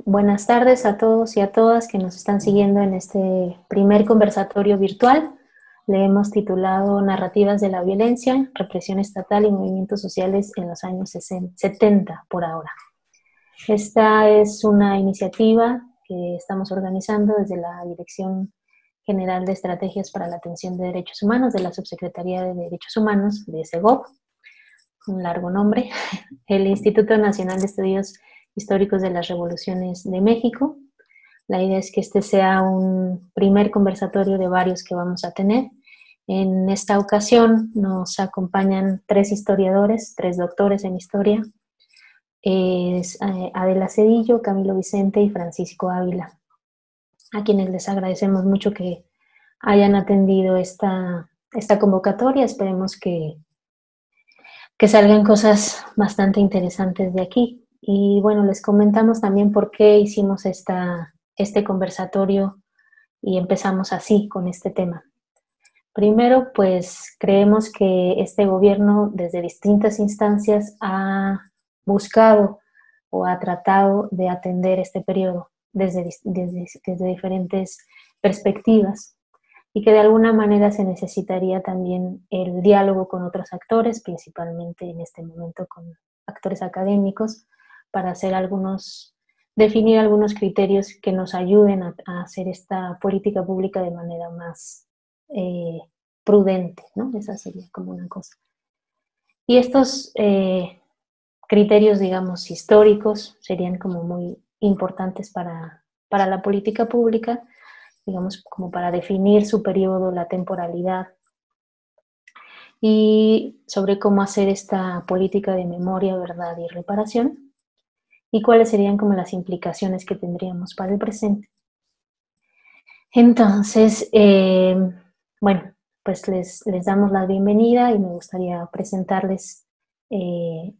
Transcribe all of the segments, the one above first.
Buenas tardes a todos y a todas que nos están siguiendo en este primer conversatorio virtual. Le hemos titulado Narrativas de la Violencia, Represión Estatal y Movimientos Sociales en los años 70 por ahora. Esta es una iniciativa que estamos organizando desde la Dirección General de Estrategias para la Atención de Derechos Humanos de la Subsecretaría de Derechos Humanos de SEGOV, un largo nombre, el Instituto Nacional de Estudios Históricos de las Revoluciones de México. La idea es que este sea un primer conversatorio de varios que vamos a tener. En esta ocasión nos acompañan 3 historiadores, 3 doctores en historia, Adela Cedillo, Camilo Vicente y Francisco Ávila, a quienes les agradecemos mucho que hayan atendido esta convocatoria. Esperemos que salgan cosas bastante interesantes de aquí. Y bueno, les comentamos también por qué hicimos este conversatorio y empezamos así con este tema. Primero, pues creemos que este gobierno desde distintas instancias ha buscado o ha tratado de atender este periodo desde diferentes perspectivas, y que de alguna manera se necesitaría también el diálogo con otros actores, principalmente en este momento con actores académicos, para definir algunos criterios que nos ayuden a hacer esta política pública de manera más prudente, ¿no? Esa sería como una cosa. Y estos criterios, digamos, históricos serían como muy importantes para la política pública, digamos, como para definir su periodo, la temporalidad, y sobre cómo hacer esta política de memoria, verdad y reparación, y cuáles serían como las implicaciones que tendríamos para el presente. Entonces, bueno, pues les damos la bienvenida y me gustaría presentarles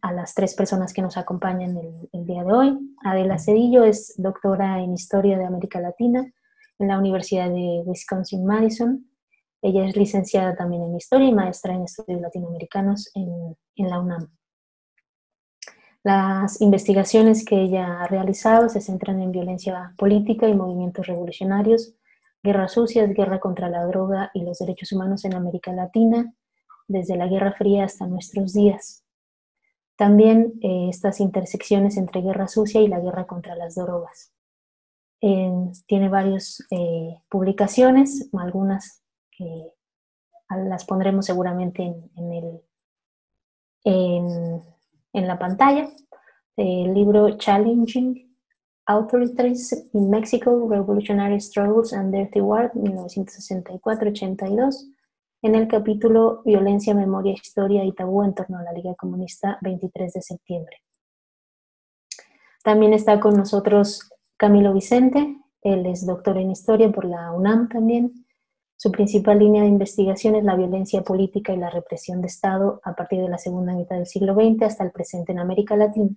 a las 3 personas que nos acompañan el día de hoy. Adela Cedillo es doctora en Historia de América Latina en la Universidad de Wisconsin-Madison. Ella es licenciada también en Historia y maestra en Estudios Latinoamericanos en la UNAM. Las investigaciones que ella ha realizado se centran en violencia política y movimientos revolucionarios, guerras sucias, guerra contra la droga y los derechos humanos en América Latina, desde la Guerra Fría hasta nuestros días. También estas intersecciones entre guerra sucia y la guerra contra las drogas. Tiene varias publicaciones, algunas que las pondremos seguramente en la pantalla. El libro Challenging Authorities in Mexico, Revolutionary Struggles and Dirty War, 1964-82, en el capítulo Violencia, Memoria, Historia y Tabú en torno a la Liga Comunista, 23 de septiembre. También está con nosotros Camilo Vicente, él es doctor en Historia por la UNAM también. Su principal línea de investigación es la violencia política y la represión de Estado a partir de la segunda mitad del siglo XX hasta el presente en América Latina.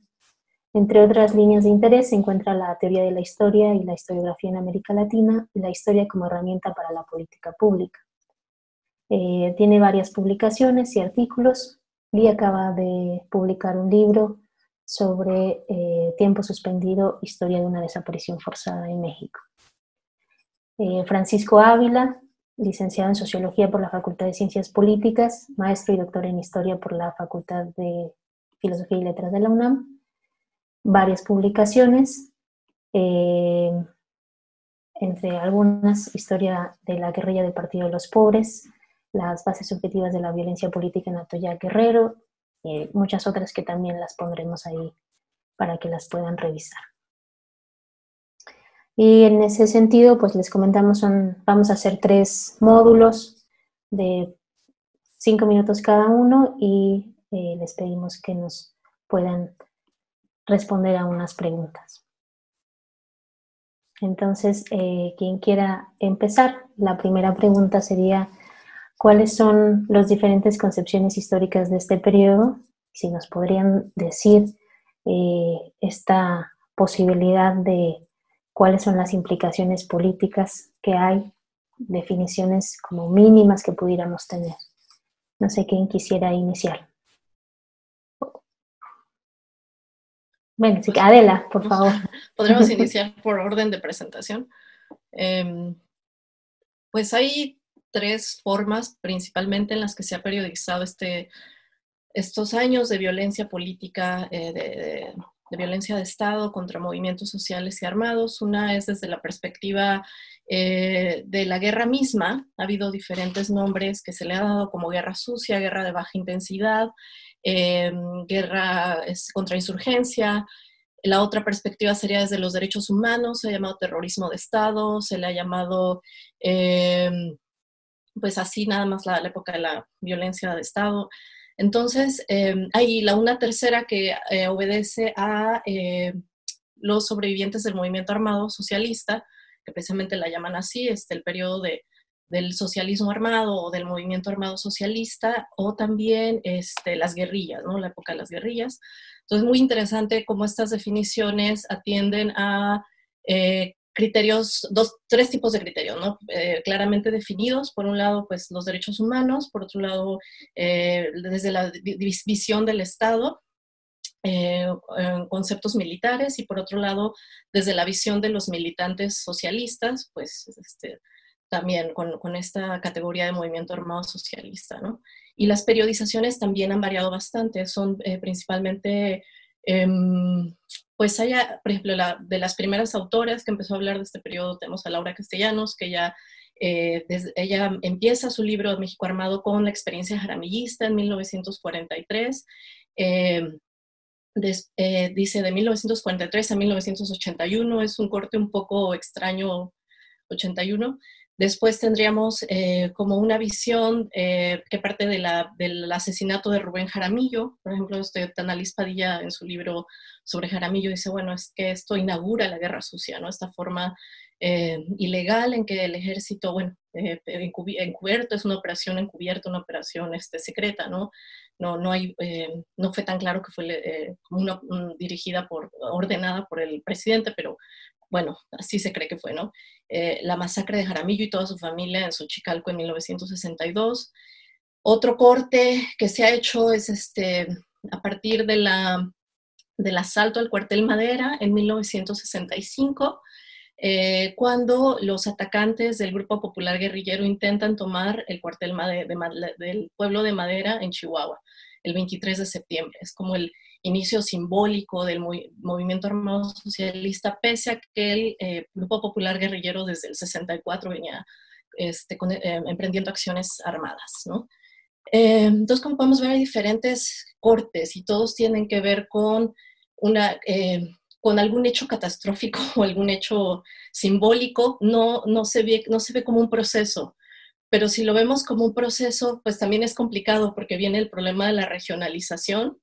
Entre otras líneas de interés se encuentra la teoría de la historia y la historiografía en América Latina y la historia como herramienta para la política pública. Tiene varias publicaciones y artículos y acaba de publicar un libro sobre tiempo suspendido, historia de una desaparición forzada en México. Francisco Ávila, licenciado en Sociología por la Facultad de Ciencias Políticas, maestro y doctor en Historia por la Facultad de Filosofía y Letras de la UNAM, varias publicaciones, entre algunas, Historia de la guerrilla del Partido de los Pobres, las bases subjetivas de la violencia política en Atoyac Guerrero, y muchas otras que también las pondremos ahí para que las puedan revisar. Y en ese sentido, pues les comentamos, vamos a hacer 3 módulos de 5 minutos cada uno y les pedimos que nos puedan responder a unas preguntas. Entonces, quien quiera empezar, la primera pregunta sería: ¿cuáles son las diferentes concepciones históricas de este periodo? Si nos podrían decir esta posibilidad de cuáles son las implicaciones políticas que hay, definiciones como mínimas que pudiéramos tener. No sé quién quisiera iniciar. Bueno, sí, Adela, por Vamos, favor. podremos iniciar por orden de presentación. Pues hay tres formas principalmente en las que se ha periodizado estos años de violencia política, de violencia de Estado contra movimientos sociales y armados. Una es desde la perspectiva de la guerra misma. Ha habido diferentes nombres que se le ha dado como guerra sucia, guerra de baja intensidad, guerra contra insurgencia. La otra perspectiva sería desde los derechos humanos, se ha llamado terrorismo de Estado, se le ha llamado, pues así nada más la época de la violencia de Estado. Entonces, hay una tercera que obedece a los sobrevivientes del movimiento armado socialista, que precisamente la llaman así, el periodo del socialismo armado o del movimiento armado socialista, o también las guerrillas, ¿no? La época de las guerrillas. Entonces, muy interesante cómo estas definiciones atienden a criterios, tres tipos de criterios, ¿no? Claramente definidos. Por un lado, pues los derechos humanos, por otro lado, desde la visión del Estado, conceptos militares, y por otro lado, desde la visión de los militantes socialistas, pues también con esta categoría de movimiento armado socialista, ¿no? Y las periodizaciones también han variado bastante, son principalmente, pues por ejemplo, de las primeras autoras que empezó a hablar de este periodo, tenemos a Laura Castellanos, que ya ella empieza su libro México Armado con la experiencia jaramillista en 1943, dice de 1943 a 1981, es un corte un poco extraño, 81. Después tendríamos como una visión que parte del asesinato de Rubén Jaramillo. Por ejemplo, Tanalis Padilla en su libro sobre Jaramillo dice, bueno, es que esto inaugura la guerra sucia, ¿no? Esta forma ilegal en que el ejército, bueno, encubierto, es una operación encubierta, una operación secreta, ¿no? No fue tan claro que fue dirigida ordenada por el presidente, pero bueno, así se cree que fue, ¿no? La masacre de Jaramillo y toda su familia en Xochicalco en 1962. Otro corte que se ha hecho es a partir del asalto al cuartel Madera en 1965, cuando los atacantes del Grupo Popular Guerrillero intentan tomar el cuartel del pueblo de Madera en Chihuahua, el 23 de septiembre. Es como el inicio simbólico del movimiento armado socialista, pese a que el Grupo Popular Guerrillero desde el 64 venía emprendiendo acciones armadas, ¿no? Entonces, como podemos ver, hay diferentes cortes y todos tienen que ver con con algún hecho catastrófico o algún hecho simbólico. No se ve como un proceso, pero si lo vemos como un proceso, pues también es complicado porque viene el problema de la regionalización.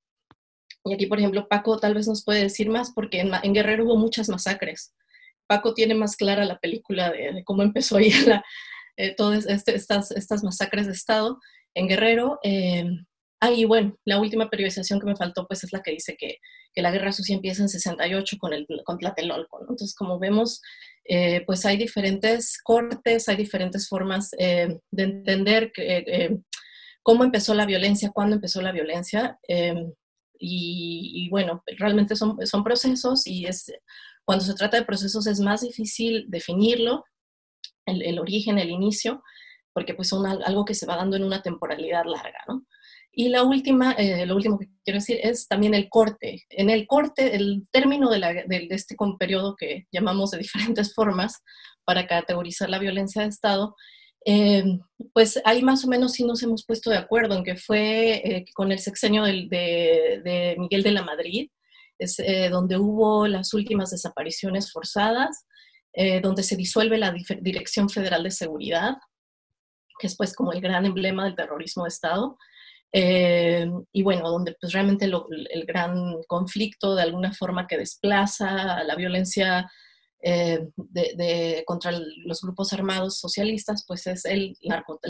Y aquí, por ejemplo, Paco tal vez nos puede decir más, porque en Guerrero hubo muchas masacres. Paco tiene más clara la película de cómo empezó ahí todas estas masacres de Estado en Guerrero. Y bueno, la última periodización que me faltó pues es la que dice que la guerra sucia empieza en 68 con Tlatelolco, ¿no? Entonces, como vemos, pues hay diferentes cortes, hay diferentes formas de entender cómo empezó la violencia, cuándo empezó la violencia, y bueno, realmente son procesos, y cuando se trata de procesos es más difícil definirlo, el origen, el inicio, porque pues son algo que se va dando en una temporalidad larga, ¿no? Y lo último que quiero decir es también el corte. En el corte, el término de este periodo que llamamos de diferentes formas para categorizar la violencia de Estado, pues ahí más o menos sí nos hemos puesto de acuerdo en que fue con el sexenio de Miguel de la Madrid, es donde hubo las últimas desapariciones forzadas, donde se disuelve la Dirección Federal de Seguridad, que es pues como el gran emblema del terrorismo de Estado, y bueno, donde pues realmente el gran conflicto de alguna forma que desplaza la violencia contra los grupos armados socialistas, pues es el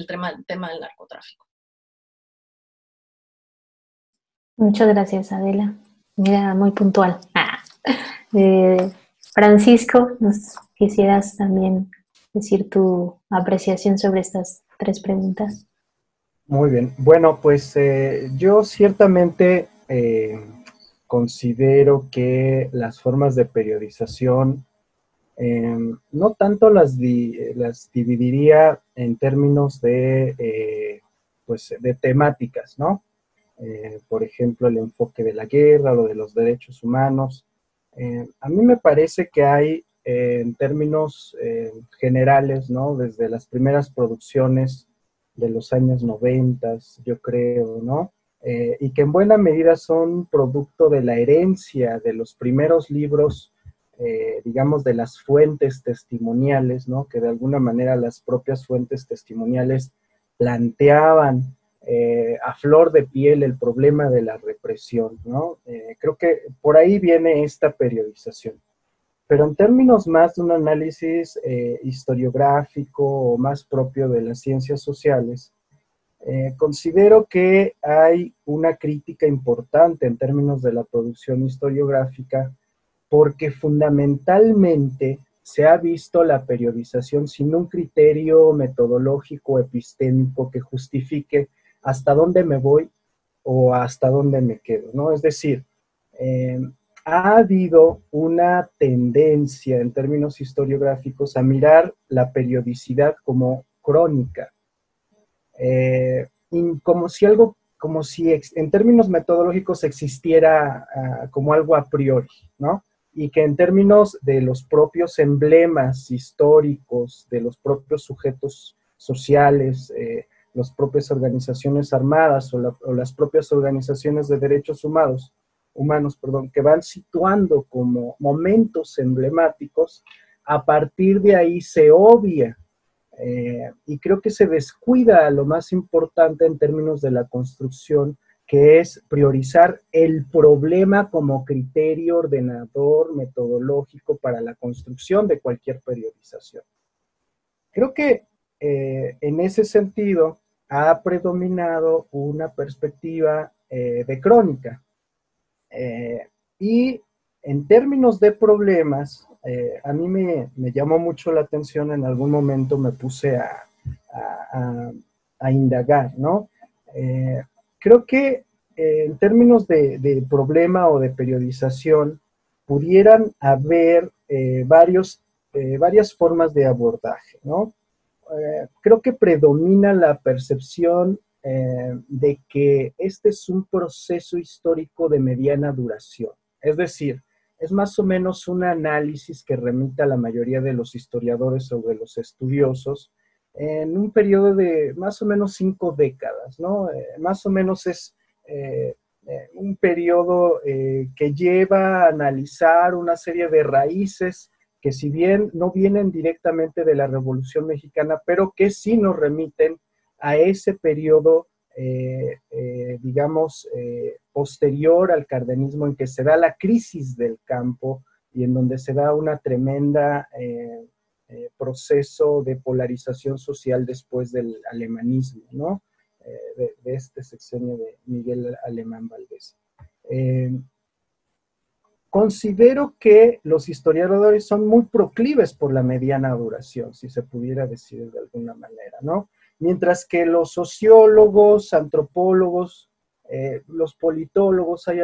tema del narcotráfico. Muchas gracias, Adela. Mira, muy puntual. Francisco, ¿nos quisieras también decir tu apreciación sobre estas tres preguntas? Muy bien. Bueno, pues yo ciertamente considero que las formas de periodización no tanto las dividiría en términos pues, de temáticas, ¿no? Por ejemplo, el enfoque de la guerra o de los derechos humanos. A mí me parece que hay, en términos generales, ¿no? Desde las primeras producciones de los años 90, yo creo, ¿no? Y que en buena medida son producto de la herencia de los primeros libros, digamos, de las fuentes testimoniales, ¿no? Que de alguna manera las propias fuentes testimoniales planteaban a flor de piel el problema de la represión, ¿no? Creo que por ahí viene esta periodización. Pero en términos más de un análisis historiográfico o más propio de las ciencias sociales, considero que hay una crítica importante en términos de la producción historiográfica porque fundamentalmente se ha visto la periodización sin un criterio metodológico epistémico que justifique hasta dónde me voy o hasta dónde me quedo, ¿no? Es decir, ha habido una tendencia en términos historiográficos a mirar la periodicidad como crónica, como si algo, como si en términos metodológicos existiera como algo a priori, ¿no? Y que en términos de los propios emblemas históricos, de los propios sujetos sociales, las propias organizaciones armadas o las propias organizaciones de derechos humanos, que van situando como momentos emblemáticos, a partir de ahí se obvia y creo que se descuida lo más importante en términos de la construcción, que es priorizar el problema como criterio ordenador metodológico para la construcción de cualquier periodización. Creo que en ese sentido ha predominado una perspectiva de crónica. Y en términos de problemas, a mí me llamó mucho la atención, en algún momento me puse a indagar, ¿no? Creo que en términos de problema o de periodización, pudieran haber varias formas de abordaje, ¿no? Creo que predomina la percepción de que este es un proceso histórico de mediana duración. Es decir, es más o menos un análisis que remite a la mayoría de los historiadores o de los estudiosos en un periodo de más o menos 5 décadas, ¿no? Más o menos es un periodo que lleva a analizar una serie de raíces que, si bien no vienen directamente de la Revolución Mexicana, pero que sí nos remiten a ese periodo, digamos, posterior al cardenismo, en que se da la crisis del campo y en donde se da una tremenda proceso de polarización social después del alemanismo, ¿no? De este sexenio de Miguel Alemán Valdés. Considero que los historiadores son muy proclives por la mediana duración, si se pudiera decir de alguna manera, ¿no? Mientras que los sociólogos, antropólogos, los politólogos, hay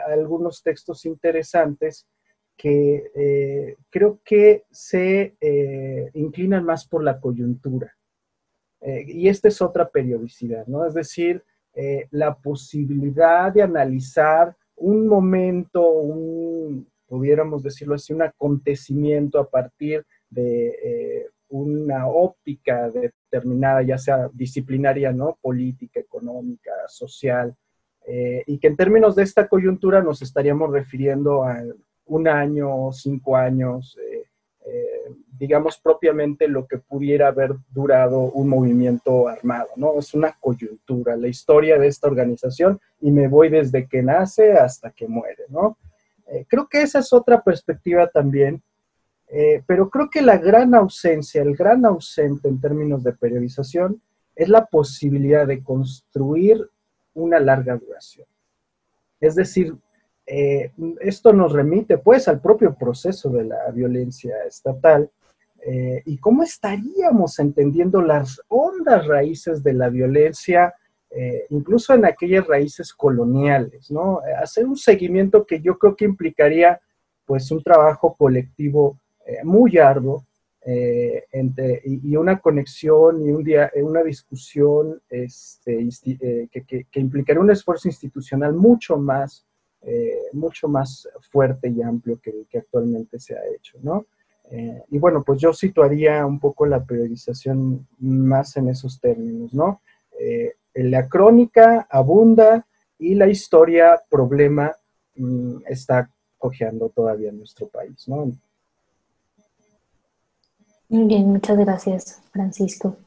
algunos textos interesantes que creo que se inclinan más por la coyuntura. Y esta es otra periodicidad, ¿no? Es decir, la posibilidad de analizar un momento, pudiéramos decirlo así, un acontecimiento a partir de una óptica determinada, ya sea disciplinaria, ¿no? Política, económica, social, y que en términos de esta coyuntura nos estaríamos refiriendo a 1 año, 5 años, digamos propiamente lo que pudiera haber durado un movimiento armado, ¿no? Es una coyuntura, la historia de esta organización, y me voy desde que nace hasta que muere, ¿no? Creo que esa es otra perspectiva también, pero creo que la gran ausencia, el gran ausente en términos de periodización, es la posibilidad de construir una larga duración. Es decir, esto nos remite pues al propio proceso de la violencia estatal, y cómo estaríamos entendiendo las hondas raíces de la violencia incluso en aquellas raíces coloniales, ¿no? Hacer un seguimiento que yo creo que implicaría pues un trabajo colectivo muy arduo, y una conexión y una discusión que implicaría un esfuerzo institucional mucho más fuerte y amplio que el que actualmente se ha hecho, ¿no? Y bueno, pues yo situaría un poco la periodización más en esos términos, ¿no? La crónica abunda y la historia problema está cojeando todavía en nuestro país, ¿no? Muy bien, muchas gracias, Francisco.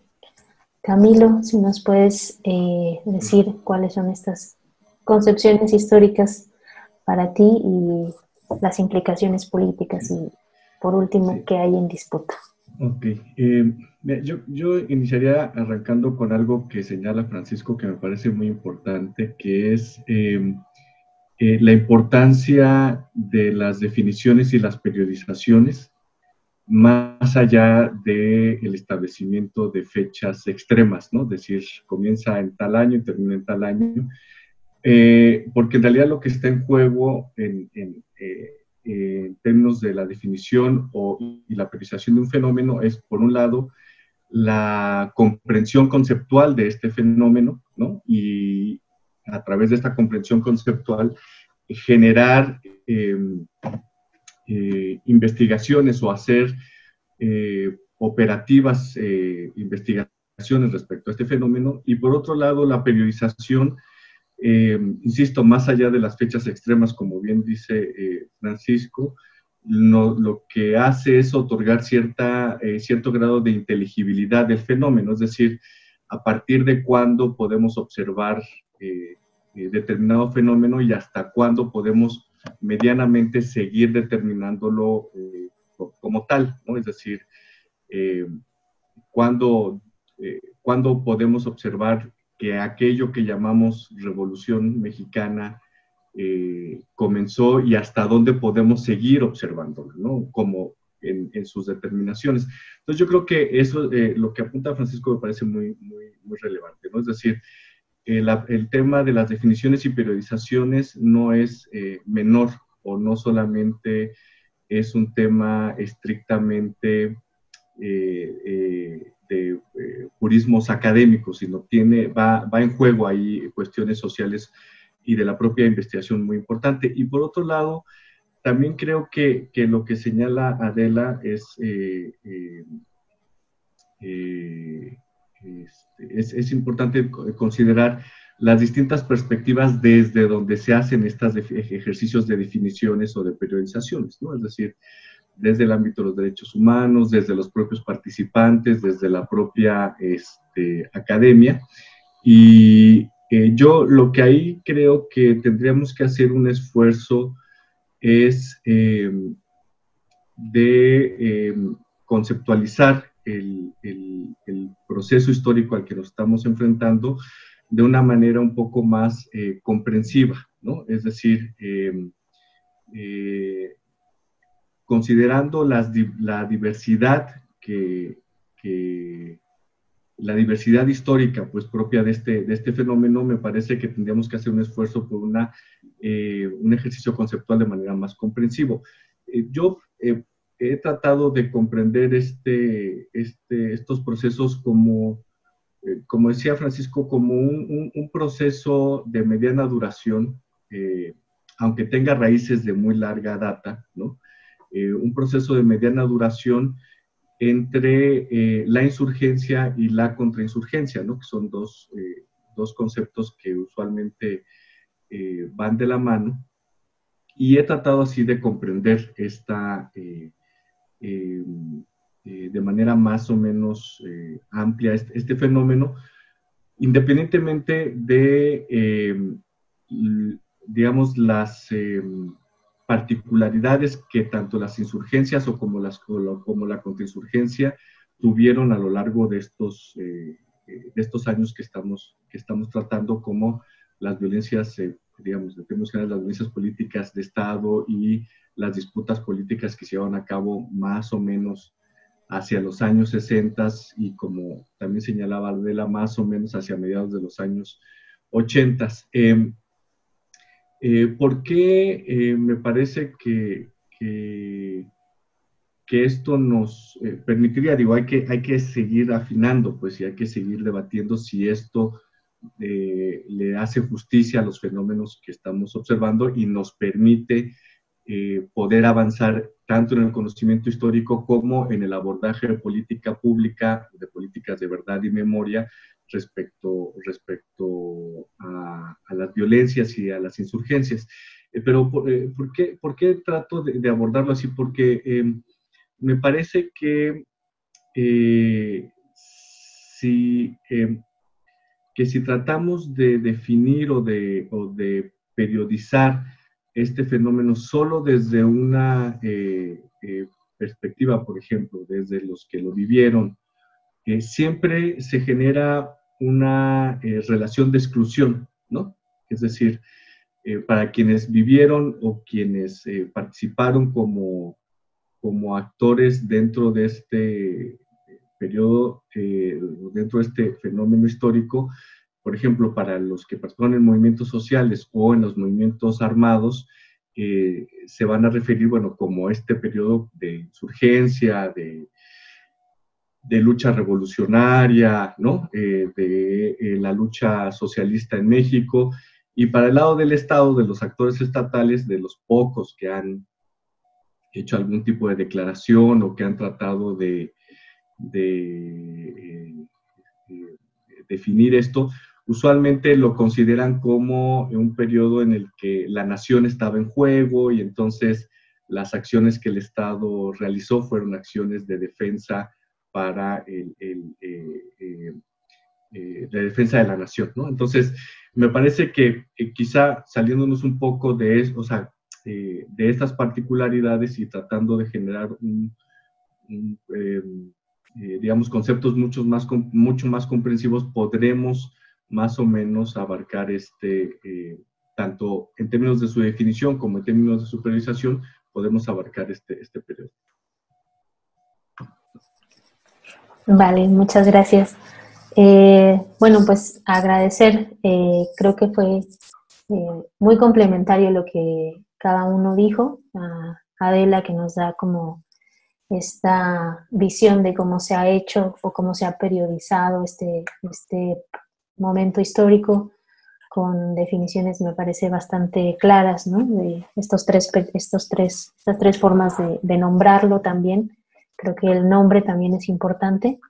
Camilo, si nos puedes decir cuáles son estas concepciones históricas para ti y las implicaciones políticas y, por último, qué hay en disputa. Ok. Yo iniciaría arrancando con algo que señala Francisco que me parece muy importante, que es la importancia de las definiciones y las periodizaciones más allá del establecimiento de fechas extremas, ¿no? Es decir, comienza en tal año y termina en tal año, porque en realidad lo que está en juego en términos de la definición y la periodización de un fenómeno es, por un lado, la comprensión conceptual de este fenómeno, ¿no? Y a través de esta comprensión conceptual generar investigaciones o hacer operativas investigaciones respecto a este fenómeno. Y por otro lado, la periodización, insisto, más allá de las fechas extremas, como bien dice Francisco, lo que hace es otorgar cierto grado de inteligibilidad del fenómeno, es decir, a partir de cuándo podemos observar determinado fenómeno y hasta cuándo podemos medianamente seguir determinándolo como tal, ¿no? Es decir, cuándo podemos observar que aquello que llamamos Revolución Mexicana comenzó y hasta dónde podemos seguir observándolo, ¿no? Como en sus determinaciones. Entonces yo creo que eso, lo que apunta Francisco me parece muy relevante, ¿no? Es decir, el tema de las definiciones y periodizaciones no es menor o no solamente es un tema estrictamente de purismos académicos, sino va en juego ahí cuestiones sociales y de la propia investigación muy importante. Y por otro lado, también creo que lo que señala Adela es importante considerar las distintas perspectivas desde donde se hacen estos ejercicios de definiciones o de periodizaciones, ¿no? Es decir, desde el ámbito de los derechos humanos, desde los propios participantes, desde la propia academia. Y yo lo que ahí creo que tendríamos que hacer un esfuerzo es de conceptualizar el proceso histórico al que nos estamos enfrentando de una manera un poco más comprensiva, ¿no? Es decir, considerando la diversidad la diversidad histórica pues propia de este fenómeno, me parece que tendríamos que hacer un esfuerzo por un ejercicio conceptual de manera más comprensivo. Yo he tratado de comprender estos procesos como decía Francisco, como un proceso de mediana duración, aunque tenga raíces de muy larga data, ¿no? Un proceso de mediana duración entre la insurgencia y la contrainsurgencia, ¿no? Que son dos conceptos que usualmente van de la mano. Y he tratado así de comprender de manera más o menos amplia este fenómeno, independientemente de, digamos, las particularidades que tanto las insurgencias como la contrainsurgencia tuvieron a lo largo de estos años que estamos tratando, como las violencias, digamos, en términos generales, las violencias políticas de Estado y las disputas políticas que se llevan a cabo más o menos hacia los años 60 y, como también señalaba Adela, más o menos hacia mediados de los años 80s. ¿Por qué me parece que esto nos permitiría? Digo, hay que seguir afinando, pues, y hay que seguir debatiendo si esto le hace justicia a los fenómenos que estamos observando y nos permite poder avanzar tanto en el conocimiento histórico como en el abordaje de política pública, de políticas de verdad y memoria respecto a las violencias y a las insurgencias. Pero ¿por qué trato de abordarlo así? Porque me parece que si tratamos de definir o de periodizar este fenómeno solo desde una perspectiva, por ejemplo, desde los que lo vivieron, siempre se genera una relación de exclusión, ¿no? Es decir, para quienes vivieron o quienes participaron como actores dentro de este periodo, dentro de este fenómeno histórico, por ejemplo, para los que participan en movimientos sociales o en los movimientos armados, se van a referir, bueno, como este periodo de insurgencia, de lucha revolucionaria, ¿no? De la lucha socialista en México, y para el lado del Estado, de los actores estatales, de los pocos que han hecho algún tipo de declaración o que han tratado de definir esto, usualmente lo consideran como un periodo en el que la nación estaba en juego y entonces las acciones que el Estado realizó fueron acciones de defensa para de defensa de la nación, ¿no? Entonces, me parece que quizá saliéndonos un poco de eso, o sea, de estas particularidades y tratando de generar digamos, conceptos mucho más comprensivos, podremos más o menos abarcar tanto en términos de su definición como en términos de su periodización, podemos abarcar este periodo. Vale, muchas gracias. Bueno, pues agradecer, creo que fue muy complementario lo que cada uno dijo, a Adela que nos da como esta visión de cómo se ha hecho o cómo se ha periodizado este momento histórico con definiciones me parece bastante claras, ¿no? De estas tres formas de nombrarlo también. Creo que el nombre también es importante.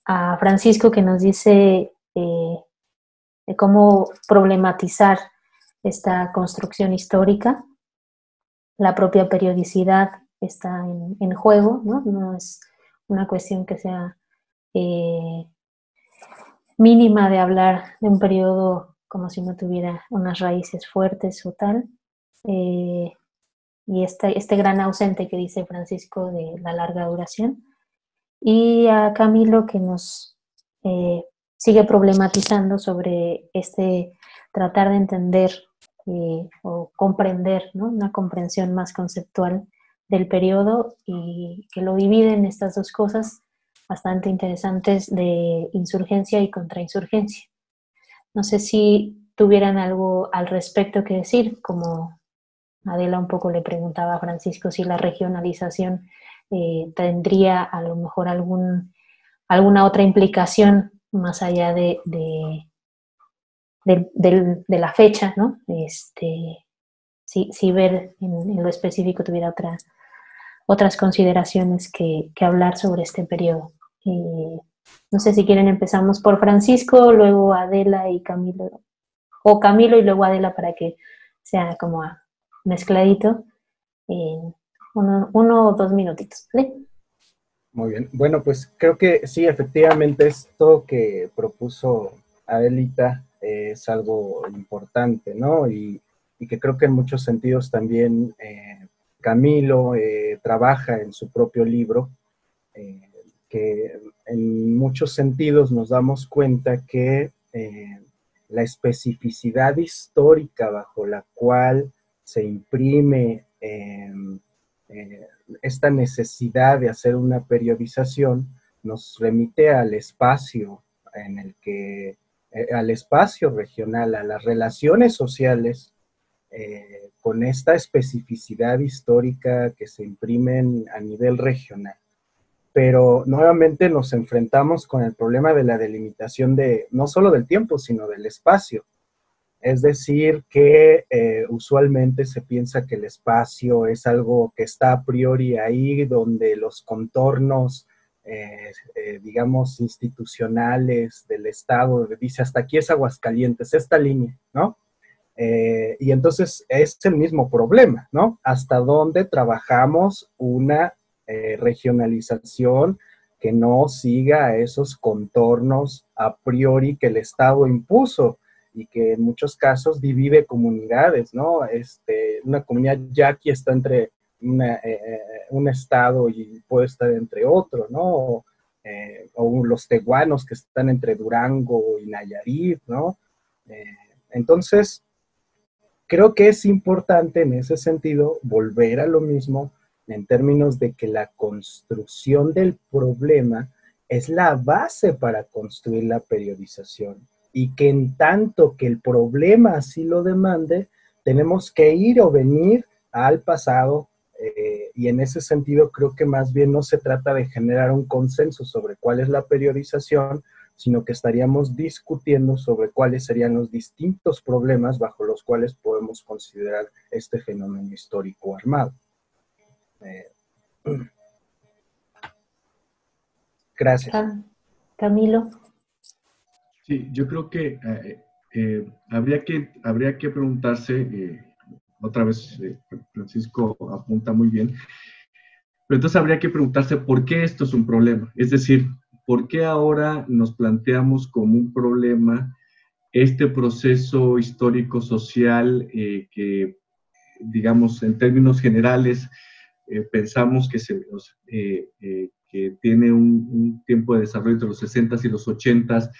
A Francisco que nos dice de cómo problematizar esta construcción histórica, la propia periodicidad está en juego, ¿no? No es una cuestión que sea mínima de hablar de un periodo como si no tuviera unas raíces fuertes o tal. Y este gran ausente que dice Francisco de la larga duración. Y a Camilo que nos sigue problematizando sobre tratar de entender o comprender, ¿no? Una comprensión más conceptual del periodo y que lo divide en estas dos cosas bastante interesantes de insurgencia y contrainsurgencia. No sé si tuvieran algo al respecto que decir, como Adela un poco le preguntaba a Francisco si la regionalización tendría a lo mejor alguna otra implicación más allá de la fecha, ¿no? Si ver en lo específico tuviera otras consideraciones que hablar sobre este periodo. No sé si quieren empezamos por Francisco, luego Adela y Camilo, o Camilo y luego Adela para que sea como mezcladito. Uno o 2 minutitos, ¿vale? Muy bien. Bueno, pues creo que sí, efectivamente esto que propuso Adelita es algo importante, ¿no? Y que creo que en muchos sentidos también Camilo trabaja en su propio libro, que en muchos sentidos nos damos cuenta que la especificidad histórica bajo la cual se imprime esta necesidad de hacer una periodización nos remite al espacio en el que al espacio regional, a las relaciones sociales, con esta especificidad histórica que se imprimen a nivel regional. Pero nuevamente nos enfrentamos con el problema de la delimitación de no solo del tiempo, sino del espacio. Es decir, que usualmente se piensa que el espacio es algo que está a priori ahí, donde los contornos, digamos, institucionales del Estado, dice hasta aquí es Aguascalientes, esta línea, ¿no? Y entonces es el mismo problema, ¿no? Hasta dónde trabajamos una regionalización que no siga esos contornos a priori que el Estado impuso y que en muchos casos divide comunidades, ¿no? Una comunidad yaqui está entre un estado y puede estar entre otro, ¿no? O los tehuanos que están entre Durango y Nayarit, ¿no? Entonces, creo que es importante en ese sentido volver a lo mismo en términos de que la construcción del problema es la base para construir la periodización y que en tanto que el problema así lo demande, tenemos que ir o venir al pasado y en ese sentido creo que más bien no se trata de generar un consenso sobre cuál es la periodización, sino que estaríamos discutiendo sobre cuáles serían los distintos problemas bajo los cuales podemos considerar este fenómeno histórico armado. Gracias. Camilo. Sí, yo creo que habría que preguntarse, otra vez Francisco apunta muy bien, pero entonces habría que preguntarse por qué esto es un problema. Es decir, ¿por qué ahora nos planteamos como un problema este proceso histórico-social que, digamos, en términos generales, pensamos que tiene un tiempo de desarrollo entre los 60s y los 80s,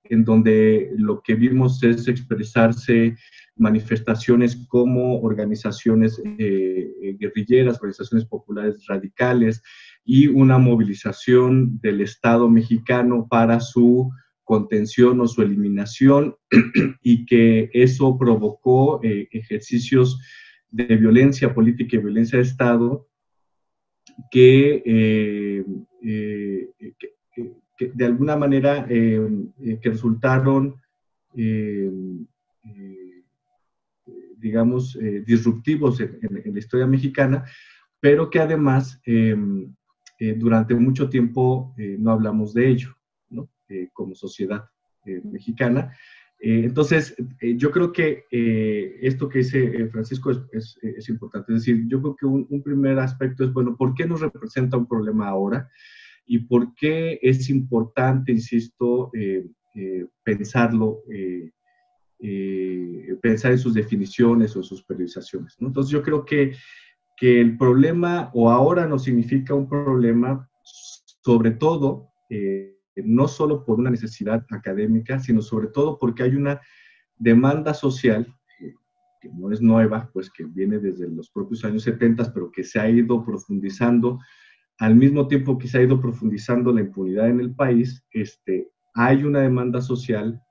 en donde lo que vimos es expresarse manifestaciones como organizaciones guerrilleras, organizaciones populares radicales y una movilización del Estado mexicano para su contención o su eliminación y que eso provocó ejercicios de violencia política y violencia de Estado que de alguna manera que resultaron, digamos, disruptivos en la historia mexicana, pero que además durante mucho tiempo no hablamos de ello, ¿no? Como sociedad mexicana. Entonces, yo creo que esto que dice Francisco es importante. Es decir, yo creo que un primer aspecto es, bueno, ¿por qué nos representa un problema ahora? Y por qué es importante, insisto, pensarlo, pensar en sus definiciones o en sus periodizaciones, ¿no? Entonces, yo creo que el problema o ahora no significa un problema, sobre todo, no solo por una necesidad académica, sino sobre todo porque hay una demanda social que no es nueva, pues que viene desde los propios años 70, pero que se ha ido profundizando, al mismo tiempo que se ha ido profundizando la impunidad en el país, hay una demanda social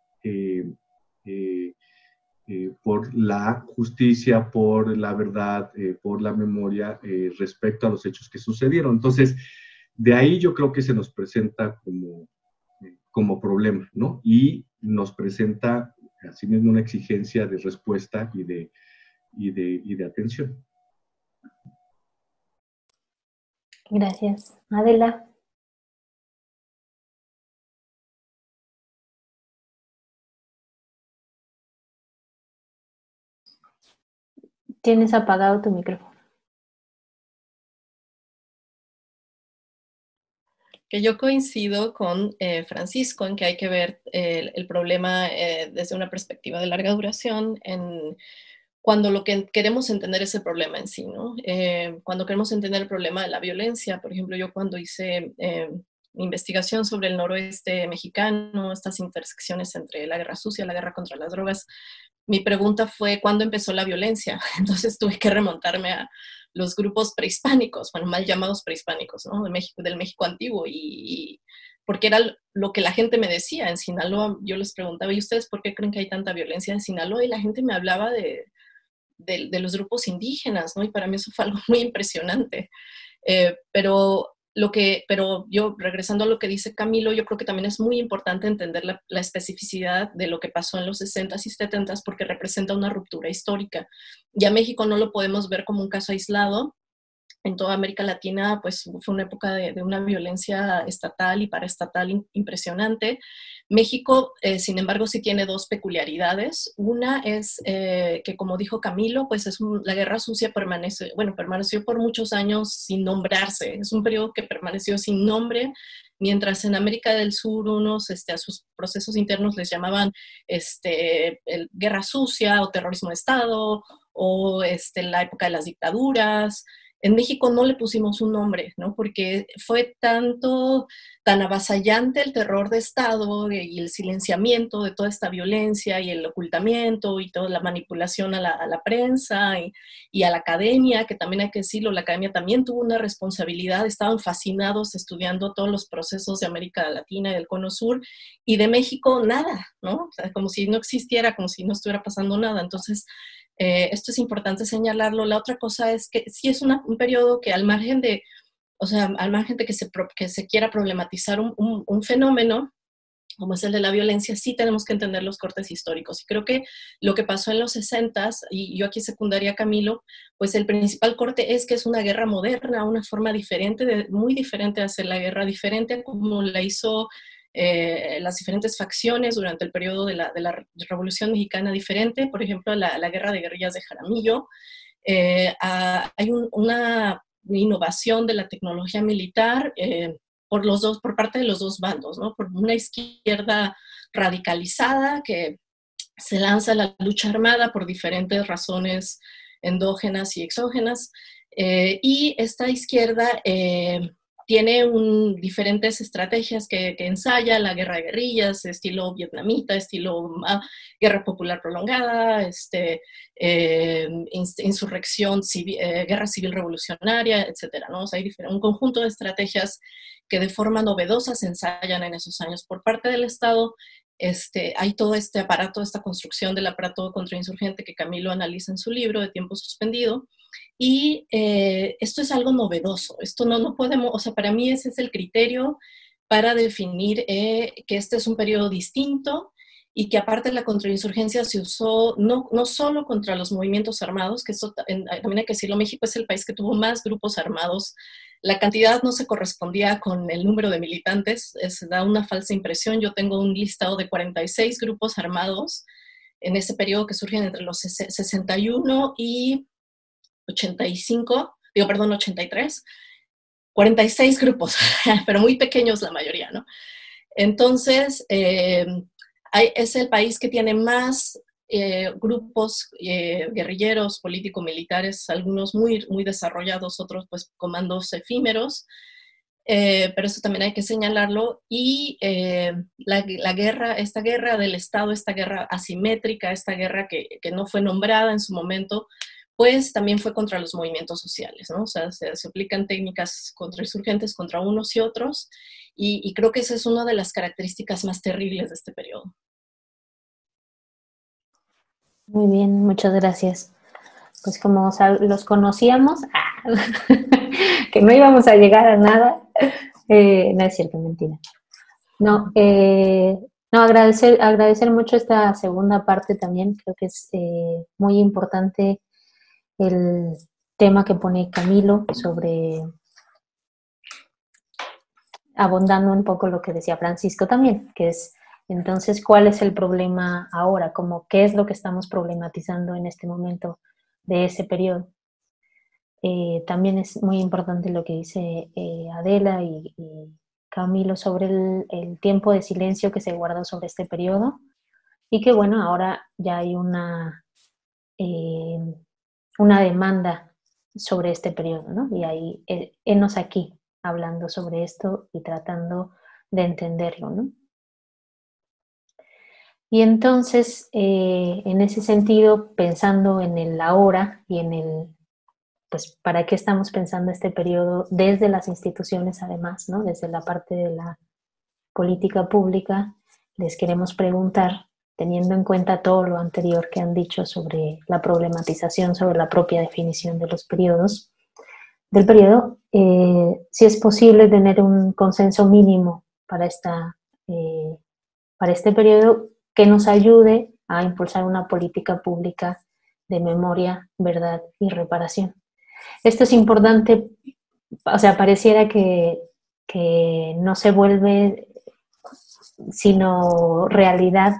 por la justicia, por la verdad, por la memoria respecto a los hechos que sucedieron. Entonces, de ahí yo creo que se nos presenta como problema, ¿no? Y nos presenta asimismo una exigencia de respuesta y de atención. Gracias. Adela. Tienes apagado tu micrófono. Que yo coincido con Francisco en que hay que ver el problema desde una perspectiva de larga duración cuando lo que queremos entender es el problema en sí, ¿no? Cuando queremos entender el problema de la violencia, por ejemplo, yo cuando hice investigación sobre el noroeste mexicano, estas intersecciones entre la guerra sucia, la guerra contra las drogas, mi pregunta fue, ¿cuándo empezó la violencia? Entonces tuve que remontarme a los grupos prehispánicos, bueno, mal llamados prehispánicos, ¿no? Del México antiguo, y porque era lo que la gente me decía. En Sinaloa yo les preguntaba, ¿y ustedes por qué creen que hay tanta violencia en Sinaloa? Y la gente me hablaba de los grupos indígenas, ¿no? Y para mí eso fue algo muy impresionante. Pero yo, regresando a lo que dice Camilo, yo creo que también es muy importante entender la especificidad de lo que pasó en los 60s y 70s, porque representa una ruptura histórica. Ya México no lo podemos ver como un caso aislado. En toda América Latina, pues fue una época de una violencia estatal y paraestatal impresionante. México, sin embargo, sí tiene dos peculiaridades. Una es que, como dijo Camilo, pues la guerra sucia permaneció por muchos años sin nombrarse. Es un periodo que permaneció sin nombre, mientras en América del Sur a sus procesos internos les llamaban guerra sucia o terrorismo de Estado o la época de las dictaduras. En México no le pusimos un nombre, ¿no? Porque fue tan avasallante el terror de Estado y el silenciamiento de toda esta violencia y el ocultamiento y toda la manipulación a la prensa y a la academia, que también hay que decirlo, la academia también tuvo una responsabilidad, estaban fascinados estudiando todos los procesos de América Latina y del Cono Sur, y de México nada, ¿no? O sea, como si no existiera, como si no estuviera pasando nada. Entonces, esto es importante señalarlo. La otra cosa es que sí es un periodo que al margen de que se quiera problematizar un fenómeno, como es el de la violencia, sí tenemos que entender los cortes históricos. Y creo que lo que pasó en los 60s, y yo aquí secundaría a Camilo, pues el principal corte es que es una guerra moderna, una forma diferente, muy diferente de hacer la guerra, diferente a como la hizo las diferentes facciones durante el periodo de la Revolución Mexicana, diferente, por ejemplo, la guerra de guerrillas de Jaramillo. Hay una innovación de la tecnología militar por parte de los dos bandos, ¿no? Por una izquierda radicalizada que se lanza a la lucha armada por diferentes razones endógenas y exógenas, y esta izquierda tiene diferentes estrategias que ensaya: la guerra de guerrillas, estilo vietnamita, estilo guerra popular prolongada, insurrección, guerra civil revolucionaria, etcétera, ¿no? O sea, hay un conjunto de estrategias que de forma novedosa se ensayan en esos años. Por parte del Estado, hay todo este aparato, esta construcción del aparato contrainsurgente que Camilo analiza en su libro de Tiempo Suspendido. Y esto es algo novedoso. Esto no podemos, o sea, para mí ese es el criterio para definir que este es un periodo distinto, y que aparte la contrainsurgencia se usó no solo contra los movimientos armados, que eso también hay que decirlo, México es el país que tuvo más grupos armados. La cantidad no se correspondía con el número de militantes, da una falsa impresión. Yo tengo un listado de 46 grupos armados en ese periodo que surgen entre los 61 y 85, 83, 46 grupos, pero muy pequeños la mayoría, ¿no? Entonces, es el país que tiene más grupos guerrilleros, político-militares, algunos muy, muy desarrollados, otros pues comandos efímeros, pero eso también hay que señalarlo. Y esta guerra del Estado, esta guerra asimétrica, esta guerra que no fue nombrada en su momento, pues también fue contra los movimientos sociales, ¿no? O sea, se aplican técnicas contrainsurgentes contra unos y otros, y creo que esa es una de las características más terribles de este periodo. Muy bien, muchas gracias. Pues como los conocíamos, que no íbamos a llegar a nada, no es cierto, mentira. No, agradecer mucho esta segunda parte también. Creo que es muy importante el tema que pone Camilo sobre, abondando un poco lo que decía Francisco también, que es, entonces, ¿cuál es el problema ahora? Como, ¿qué es lo que estamos problematizando en este momento de ese periodo? También es muy importante lo que dice Adela y Camilo sobre el tiempo de silencio que se guardó sobre este periodo, y que bueno, ahora ya hay una demanda sobre este periodo, ¿no? Y ahí, enos aquí hablando sobre esto y tratando de entenderlo, ¿no? Y entonces, en ese sentido, pensando en el ahora y en pues, ¿para qué estamos pensando este periodo desde las instituciones además, ¿no? Desde la parte de la política pública, les queremos preguntar, teniendo en cuenta todo lo anterior que han dicho sobre la problematización, sobre la propia definición de los periodos, del periodo, si es posible tener un consenso mínimo para este periodo que nos ayude a impulsar una política pública de memoria, verdad y reparación. Esto es importante, o sea, pareciera que no se vuelve sino realidad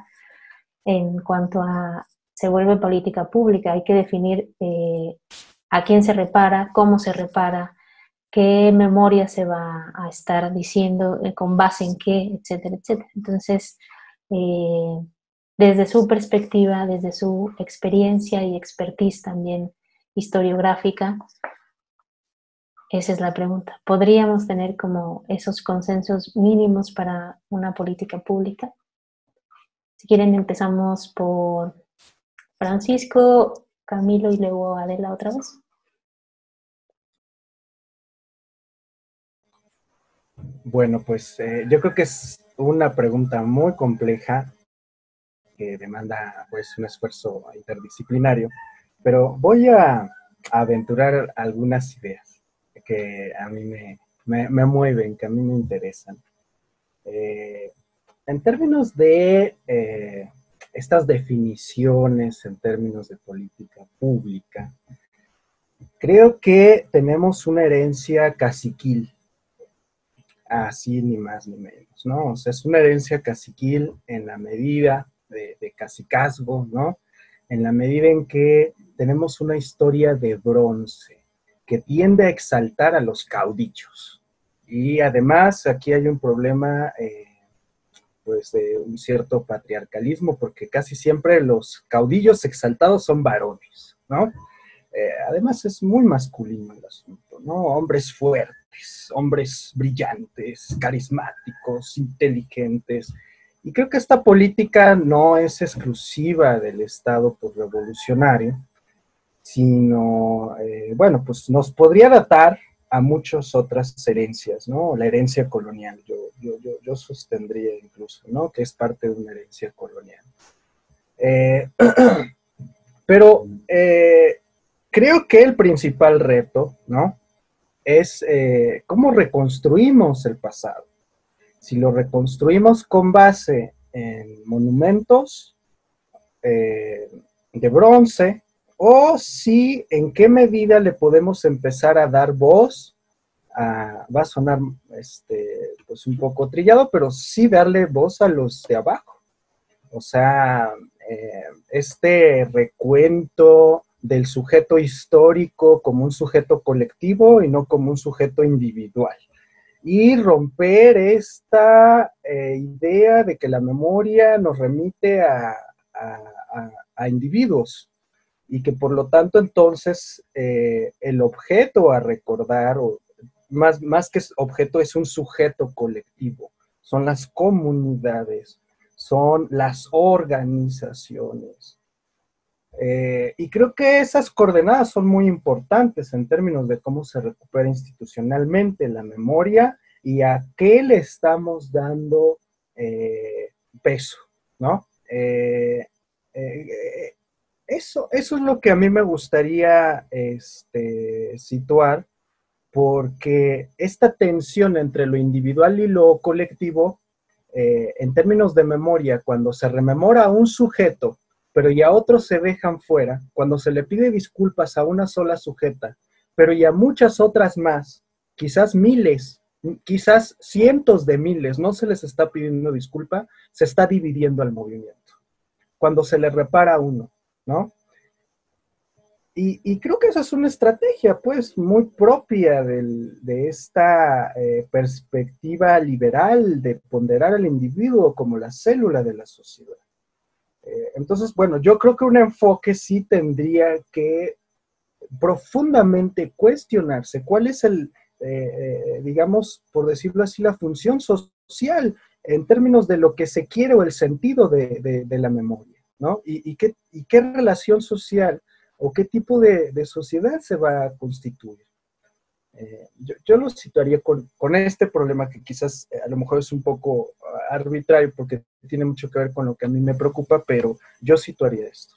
en cuanto a se vuelve política pública. Hay que definir a quién se repara, cómo se repara, qué memoria se va a estar diciendo, con base en qué, etcétera, etcétera. Entonces, desde su perspectiva, desde su experiencia y expertise también historiográfica, esa es la pregunta. ¿Podríamos tener como esos consensos mínimos para una política pública? Si quieren, empezamos por Francisco, Camilo y luego Adela otra vez. Bueno, pues yo creo que es una pregunta muy compleja que demanda pues un esfuerzo interdisciplinario, pero voy a aventurar algunas ideas que a mí me mueven, que a mí me interesan. En términos de estas definiciones, en términos de política pública, creo que tenemos una herencia caciquil, así ni más ni menos, ¿no? O sea, es una herencia caciquil en la medida de cacicazgo, ¿no? En la medida en que tenemos una historia de bronce que tiende a exaltar a los caudillos. Y además aquí hay un problema, pues, de un cierto patriarcalismo, porque casi siempre los caudillos exaltados son varones, ¿no? Además es muy masculino el asunto, ¿no? Hombres fuertes, hombres brillantes, carismáticos, inteligentes. Y creo que esta política no es exclusiva del Estado revolucionario, sino, bueno, pues nos podría datar a muchas otras herencias, ¿no? La herencia colonial, yo sostendría incluso, ¿no? Que es parte de una herencia colonial. Pero creo que el principal reto, ¿no? Es cómo reconstruimos el pasado. Si lo reconstruimos con base en monumentos de bronce, o si en qué medida le podemos empezar a dar voz, va a sonar pues un poco trillado, pero sí darle voz a los de abajo. O sea, este recuento del sujeto histórico como un sujeto colectivo y no como un sujeto individual. Y romper esta idea de que la memoria nos remite a individuos y que por lo tanto entonces el objeto a recordar, o más que objeto, es un sujeto colectivo, son las comunidades, son las organizaciones. Y creo que esas coordenadas son muy importantes en términos de cómo se recupera institucionalmente la memoria y a qué le estamos dando peso, ¿no? Eso es lo que a mí me gustaría situar, porque esta tensión entre lo individual y lo colectivo, en términos de memoria, cuando se rememora a un sujeto, pero ya otros se dejan fuera, cuando se le pide disculpas a una sola sujeta, pero ya muchas otras más, quizás miles, quizás cientos de miles, no se les está pidiendo disculpa, se está dividiendo el movimiento. Cuando se le repara a uno, ¿no? Y creo que esa es una estrategia, pues, muy propia de esta perspectiva liberal de ponderar al individuo como la célula de la sociedad. Entonces, bueno, yo creo que un enfoque sí tendría que profundamente cuestionarse cuál es digamos, por decirlo así, la función social en términos de lo que se quiere o el sentido de la memoria, ¿no? Y qué relación social o qué tipo de sociedad se va a constituir. Yo lo situaría con este problema que quizás a lo mejor es un poco arbitrario porque tiene mucho que ver con lo que a mí me preocupa, pero yo situaría esto.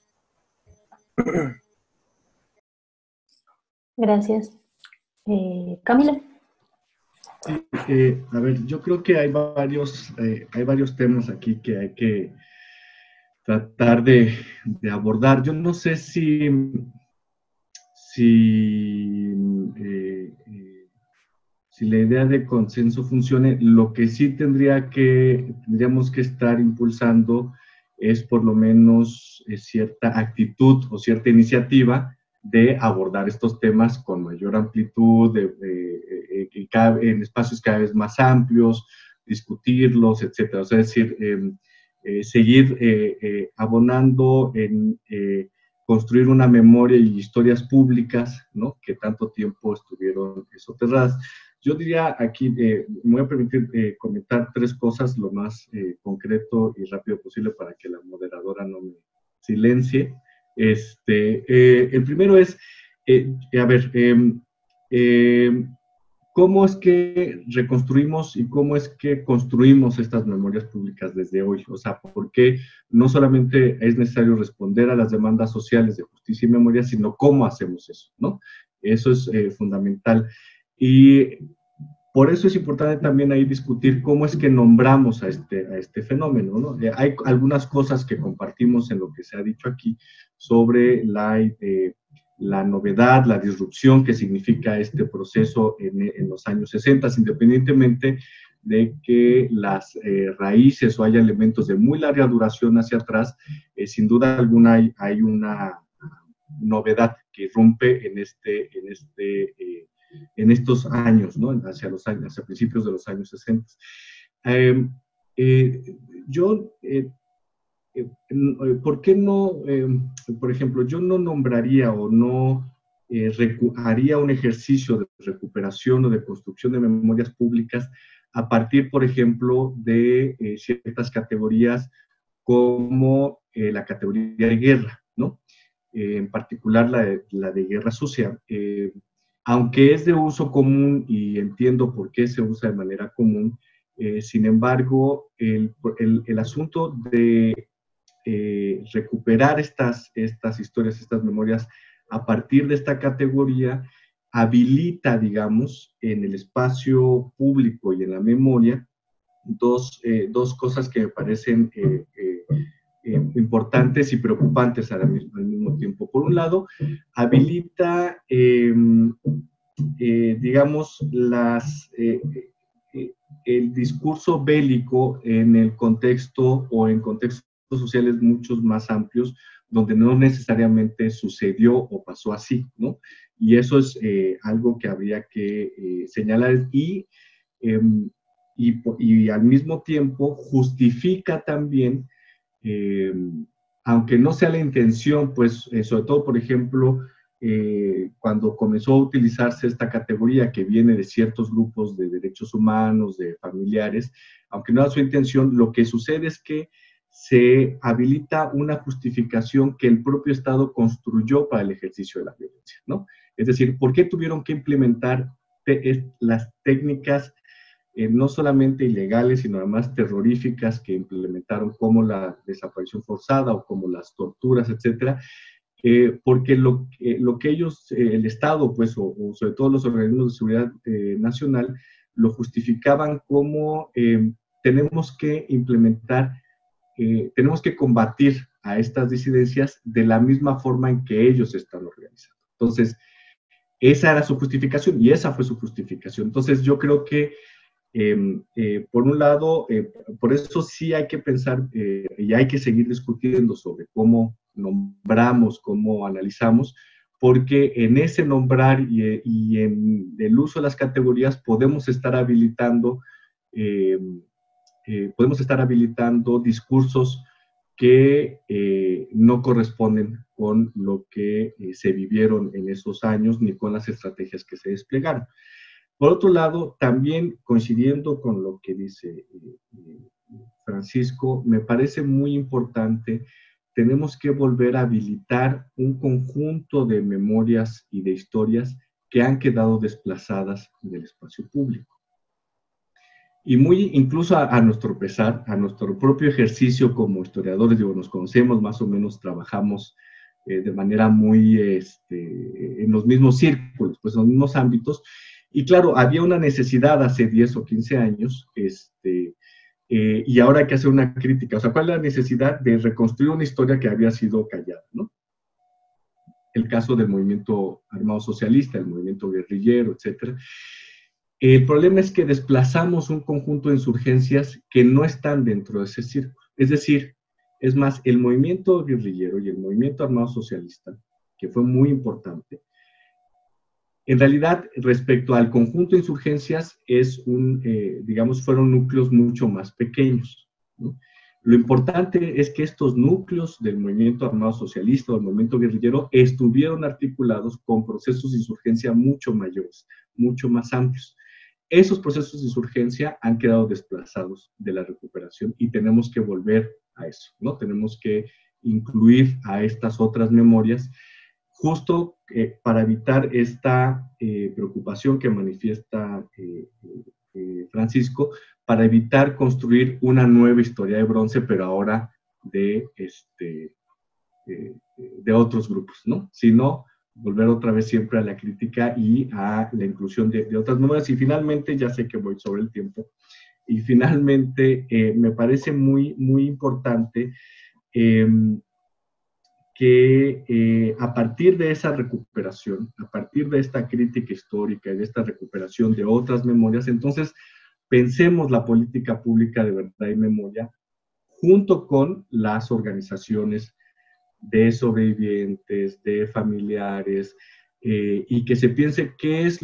Gracias. Camila. A ver, yo creo que hay varios temas aquí que hay que tratar de abordar. Yo no sé si la idea de consenso funcione. Lo que sí tendríamos que estar impulsando es por lo menos cierta actitud o cierta iniciativa de abordar estos temas con mayor amplitud, en espacios cada vez más amplios, discutirlos, etcétera. O sea, es decir, seguir abonando en construir una memoria y historias públicas, ¿no?, que tanto tiempo estuvieron soterradas. Yo diría aquí, me voy a permitir comentar 3 cosas lo más concreto y rápido posible para que la moderadora no me silencie. El primero es, a ver, ¿cómo es que reconstruimos y cómo es que construimos estas memorias públicas desde hoy? O sea, ¿por qué no solamente es necesario responder a las demandas sociales de justicia y memoria, sino cómo hacemos eso, ¿no? Eso es fundamental. Y por eso es importante también ahí discutir cómo es que nombramos a este fenómeno, ¿no? Hay algunas cosas que compartimos en lo que se ha dicho aquí sobre la novedad, la disrupción que significa este proceso en los años 60, independientemente de que las raíces o haya elementos de muy larga duración hacia atrás, sin duda alguna hay una novedad que irrumpe en estos años, ¿no? Hacia principios de los años 60. ¿Por qué no, por ejemplo, yo no nombraría o no haría un ejercicio de recuperación o de construcción de memorias públicas a partir, por ejemplo, de ciertas categorías como la categoría de guerra, ¿no? En particular la de guerra sucia. Aunque es de uso común y entiendo por qué se usa de manera común, sin embargo, el asunto de recuperar estas historias, estas memorias a partir de esta categoría habilita, digamos, en el espacio público y en la memoria dos cosas que me parecen importantes y preocupantes al mismo tiempo. Por un lado, habilita, digamos, el discurso bélico en el contexto o en contextos sociales muchos más amplios, donde no necesariamente sucedió o pasó así, ¿no? Y eso es algo que habría que señalar y al mismo tiempo justifica también, aunque no sea la intención, pues sobre todo, por ejemplo, cuando comenzó a utilizarse esta categoría que viene de ciertos grupos de derechos humanos, de familiares, aunque no era su intención, lo que sucede es que se habilita una justificación que el propio Estado construyó para el ejercicio de la violencia, ¿no? Es decir, ¿por qué tuvieron que implementar las técnicas no solamente ilegales, sino además terroríficas que implementaron, como la desaparición forzada o como las torturas, etcétera? Porque lo que ellos, el Estado, pues, o sobre todo los organismos de seguridad nacional, lo justificaban como tenemos que implementar, tenemos que combatir a estas disidencias de la misma forma en que ellos están organizando. Entonces, esa era su justificación y esa fue su justificación. Entonces, yo creo que por un lado, por eso sí hay que pensar y hay que seguir discutiendo sobre cómo nombramos, cómo analizamos, porque en ese nombrar y en el uso de las categorías podemos estar habilitando discursos que no corresponden con lo que se vivieron en esos años ni con las estrategias que se desplegaron. Por otro lado, también coincidiendo con lo que dice Francisco, me parece muy importante, tenemos que volver a habilitar un conjunto de memorias y de historias que han quedado desplazadas del espacio público. Y muy, incluso a nuestro pesar, a nuestro propio ejercicio como historiadores, digo, nos conocemos, más o menos trabajamos de manera muy, en los mismos círculos, pues en los mismos ámbitos. Y claro, había una necesidad hace 10 o 15 años, y ahora hay que hacer una crítica. O sea, ¿cuál es la necesidad de reconstruir una historia que había sido callada, ¿no? El caso del movimiento armado socialista, el movimiento guerrillero, etcétera. El problema es que desplazamos un conjunto de insurgencias que no están dentro de ese círculo. Es decir, es más, el movimiento guerrillero y el movimiento armado socialista, que fue muy importante, en realidad, respecto al conjunto de insurgencias, digamos, fueron núcleos mucho más pequeños, ¿no? Lo importante es que estos núcleos del movimiento armado socialista o del movimiento guerrillero estuvieron articulados con procesos de insurgencia mucho mayores, mucho más amplios. Esos procesos de insurgencia han quedado desplazados de la recuperación y tenemos que volver a eso, ¿no? Tenemos que incluir a estas otras memorias justo para evitar esta preocupación que manifiesta Francisco, para evitar construir una nueva historia de bronce, pero ahora de otros grupos, ¿no? Sino volver otra vez siempre a la crítica y a la inclusión de otras memorias. Y finalmente, ya sé que voy sobre el tiempo, y finalmente me parece muy, muy importante que a partir de esa recuperación, a partir de esta crítica histórica y de esta recuperación de otras memorias, entonces pensemos la política pública de verdad y memoria junto con las organizaciones de sobrevivientes, de familiares, y que se piense qué es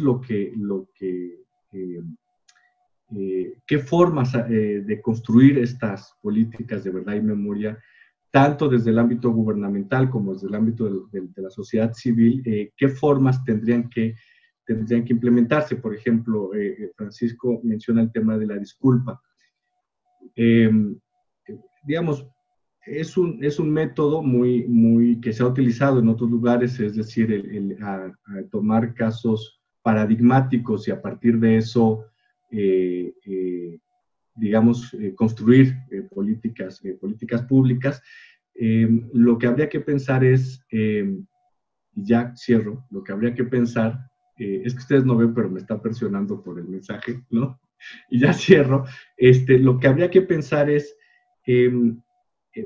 qué formas de construir estas políticas de verdad y memoria, tanto desde el ámbito gubernamental como desde el ámbito de la sociedad civil, qué formas tendrían que implementarse. Por ejemplo, Francisco menciona el tema de la disculpa. Digamos, es un método muy que se ha utilizado en otros lugares, es decir, a tomar casos paradigmáticos y a partir de eso, digamos, construir políticas públicas. Lo que habría que pensar es, y ya cierro, lo que habría que pensar, es que ustedes no ven, pero me está presionando por el mensaje, ¿no? Y ya cierro, lo que habría que pensar es,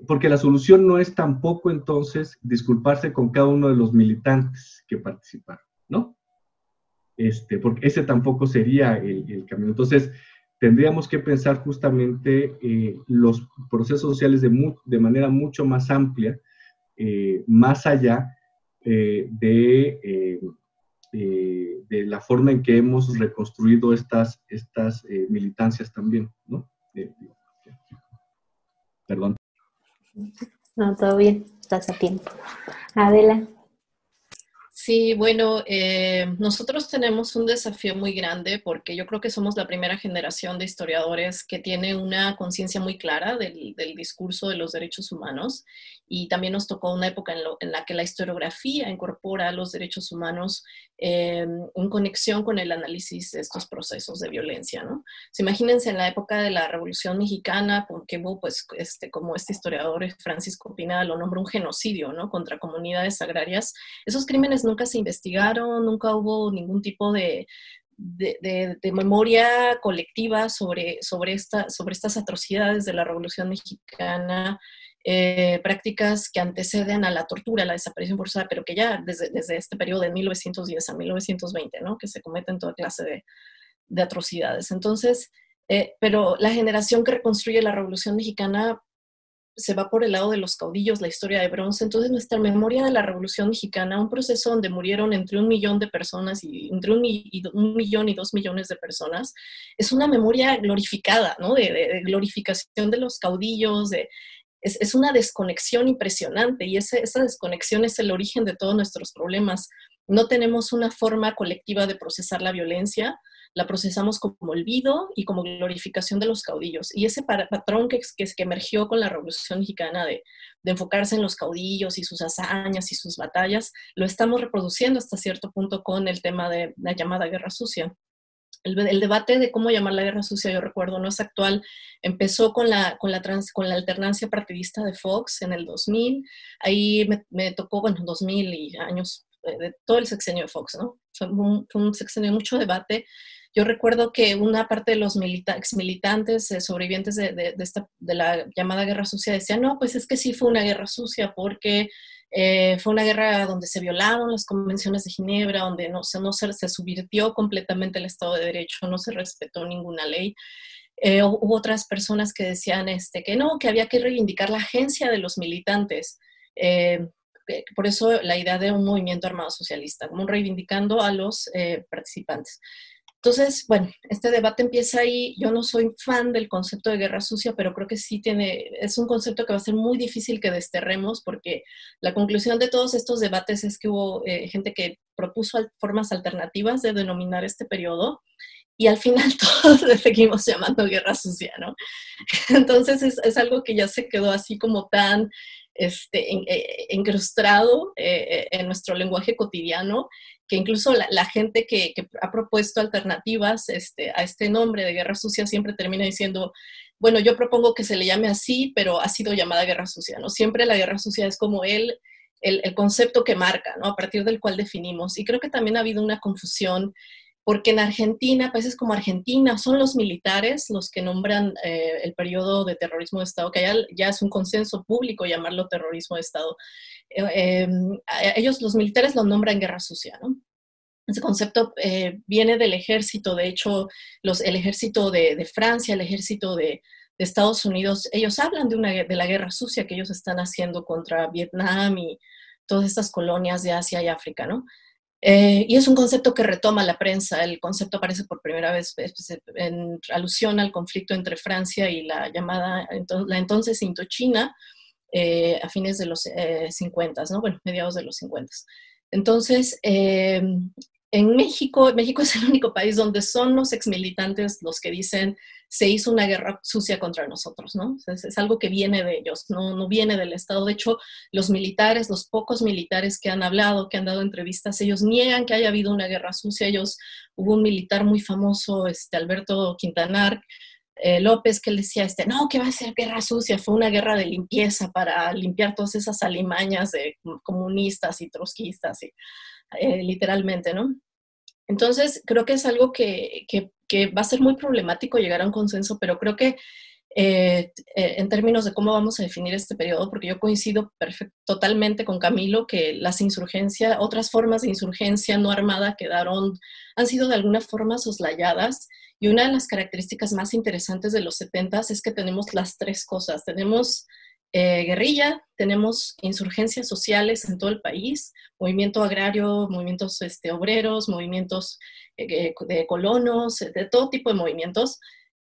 porque la solución no es tampoco entonces disculparse con cada uno de los militantes que participaron, ¿no? Porque ese tampoco sería el camino. Entonces, tendríamos que pensar justamente los procesos sociales de manera mucho más amplia, más allá de la forma en que hemos reconstruido estas militancias también, ¿no? Perdón. No, todo bien, estás a tiempo. Adela. Sí, bueno, nosotros tenemos un desafío muy grande porque yo creo que somos la primera generación de historiadores que tiene una conciencia muy clara del discurso de los derechos humanos, y también nos tocó una época en la que la historiografía incorpora los derechos humanos en conexión con el análisis de estos procesos de violencia, ¿no? Imagínense en la época de la Revolución Mexicana, que hubo, pues, como este historiador Francisco Pina lo nombró, un genocidio, ¿no?, contra comunidades agrarias. Esos crímenes nunca se investigaron, nunca hubo ningún tipo de memoria colectiva sobre estas atrocidades de la Revolución Mexicana, prácticas que anteceden a la tortura, a la desaparición forzada, pero que ya desde este periodo de 1910 a 1920, ¿no?, que se cometen toda clase de atrocidades. Entonces, pero la generación que reconstruye la Revolución Mexicana se va por el lado de los caudillos, la historia de bronce. Entonces, nuestra memoria de la Revolución Mexicana, un proceso donde murieron entre 1 millón de personas y entre 1 millón y 2 millones de personas, es una memoria glorificada, ¿no?, de glorificación de los caudillos, es una desconexión impresionante, y esa desconexión es el origen de todos nuestros problemas. no tenemos una forma colectiva de procesar la violencia, la procesamos como olvido y como glorificación de los caudillos. Y ese patrón que emergió con la Revolución Mexicana de enfocarse en los caudillos y sus hazañas y sus batallas, lo estamos reproduciendo hasta cierto punto con el tema de la llamada Guerra Sucia. El debate de cómo llamar la guerra sucia, yo recuerdo, no es actual. Empezó con la alternancia partidista de Fox en el 2000. Ahí me tocó, bueno, 2000 y años, de todo el sexenio de Fox, ¿no? Fue un sexenio de mucho debate. Yo recuerdo que una parte de los exmilitantes sobrevivientes de la llamada guerra sucia decían, no, pues es que sí fue una guerra sucia porque fue una guerra donde se violaron las convenciones de Ginebra, donde se subvirtió completamente el Estado de Derecho, no se respetó ninguna ley. Hubo otras personas que decían que no, que había que reivindicar la agencia de los militantes. Por eso la idea de un movimiento armado socialista, como reivindicando a los participantes. Entonces, bueno, este debate empieza ahí. Yo no soy fan del concepto de guerra sucia, pero creo que sí es un concepto que va a ser muy difícil que desterremos, porque la conclusión de todos estos debates es que hubo gente que propuso formas alternativas de denominar este periodo, y al final todos le seguimos llamando guerra sucia, ¿no? Entonces es algo que ya se quedó así como tan incrustado en nuestro lenguaje cotidiano, que incluso la gente que ha propuesto alternativas a este nombre de guerra sucia siempre termina diciendo, bueno, yo propongo que se le llame así, pero ha sido llamada guerra sucia, ¿no? Siempre la guerra sucia es como el concepto que marca, ¿no? A partir del cual definimos. Y creo que también ha habido una confusión, porque en Argentina, países como Argentina, son los militares los que nombran el periodo de terrorismo de Estado, que ya es un consenso público llamarlo terrorismo de Estado. Ellos, los militares, lo nombran guerra sucia, ¿no? Ese concepto viene del ejército. De hecho, el ejército de Francia, el ejército de Estados Unidos, ellos hablan de la guerra sucia que ellos están haciendo contra Vietnam y todas estas colonias de Asia y África, ¿no? Y es un concepto que retoma la prensa. El concepto aparece por primera vez en alusión al conflicto entre Francia y la entonces Indochina, a fines de los 50, ¿no? Bueno, mediados de los 50. Entonces, en México es el único país donde son los exmilitantes los que dicen se hizo una guerra sucia contra nosotros, ¿no? Es algo que viene de ellos, no viene del Estado. De hecho, los militares, los pocos militares que han hablado, que han dado entrevistas, ellos niegan que haya habido una guerra sucia. Hubo un militar muy famoso, Alberto Quintanar López, que él decía, no, que va a ser guerra sucia, fue una guerra de limpieza para limpiar todas esas alimañas de comunistas y trotskistas, literalmente, ¿no? Entonces, creo que es algo que va a ser muy problemático llegar a un consenso, pero creo que en términos de cómo vamos a definir este periodo, porque yo coincido totalmente con Camilo que las insurgencias, otras formas de insurgencia no armada han sido de alguna forma soslayadas, y una de las características más interesantes de los 70s es que tenemos las tres cosas. Tenemos guerrilla, tenemos insurgencias sociales en todo el país, movimiento agrario, movimientos obreros, movimientos de colonos, de todo tipo de movimientos,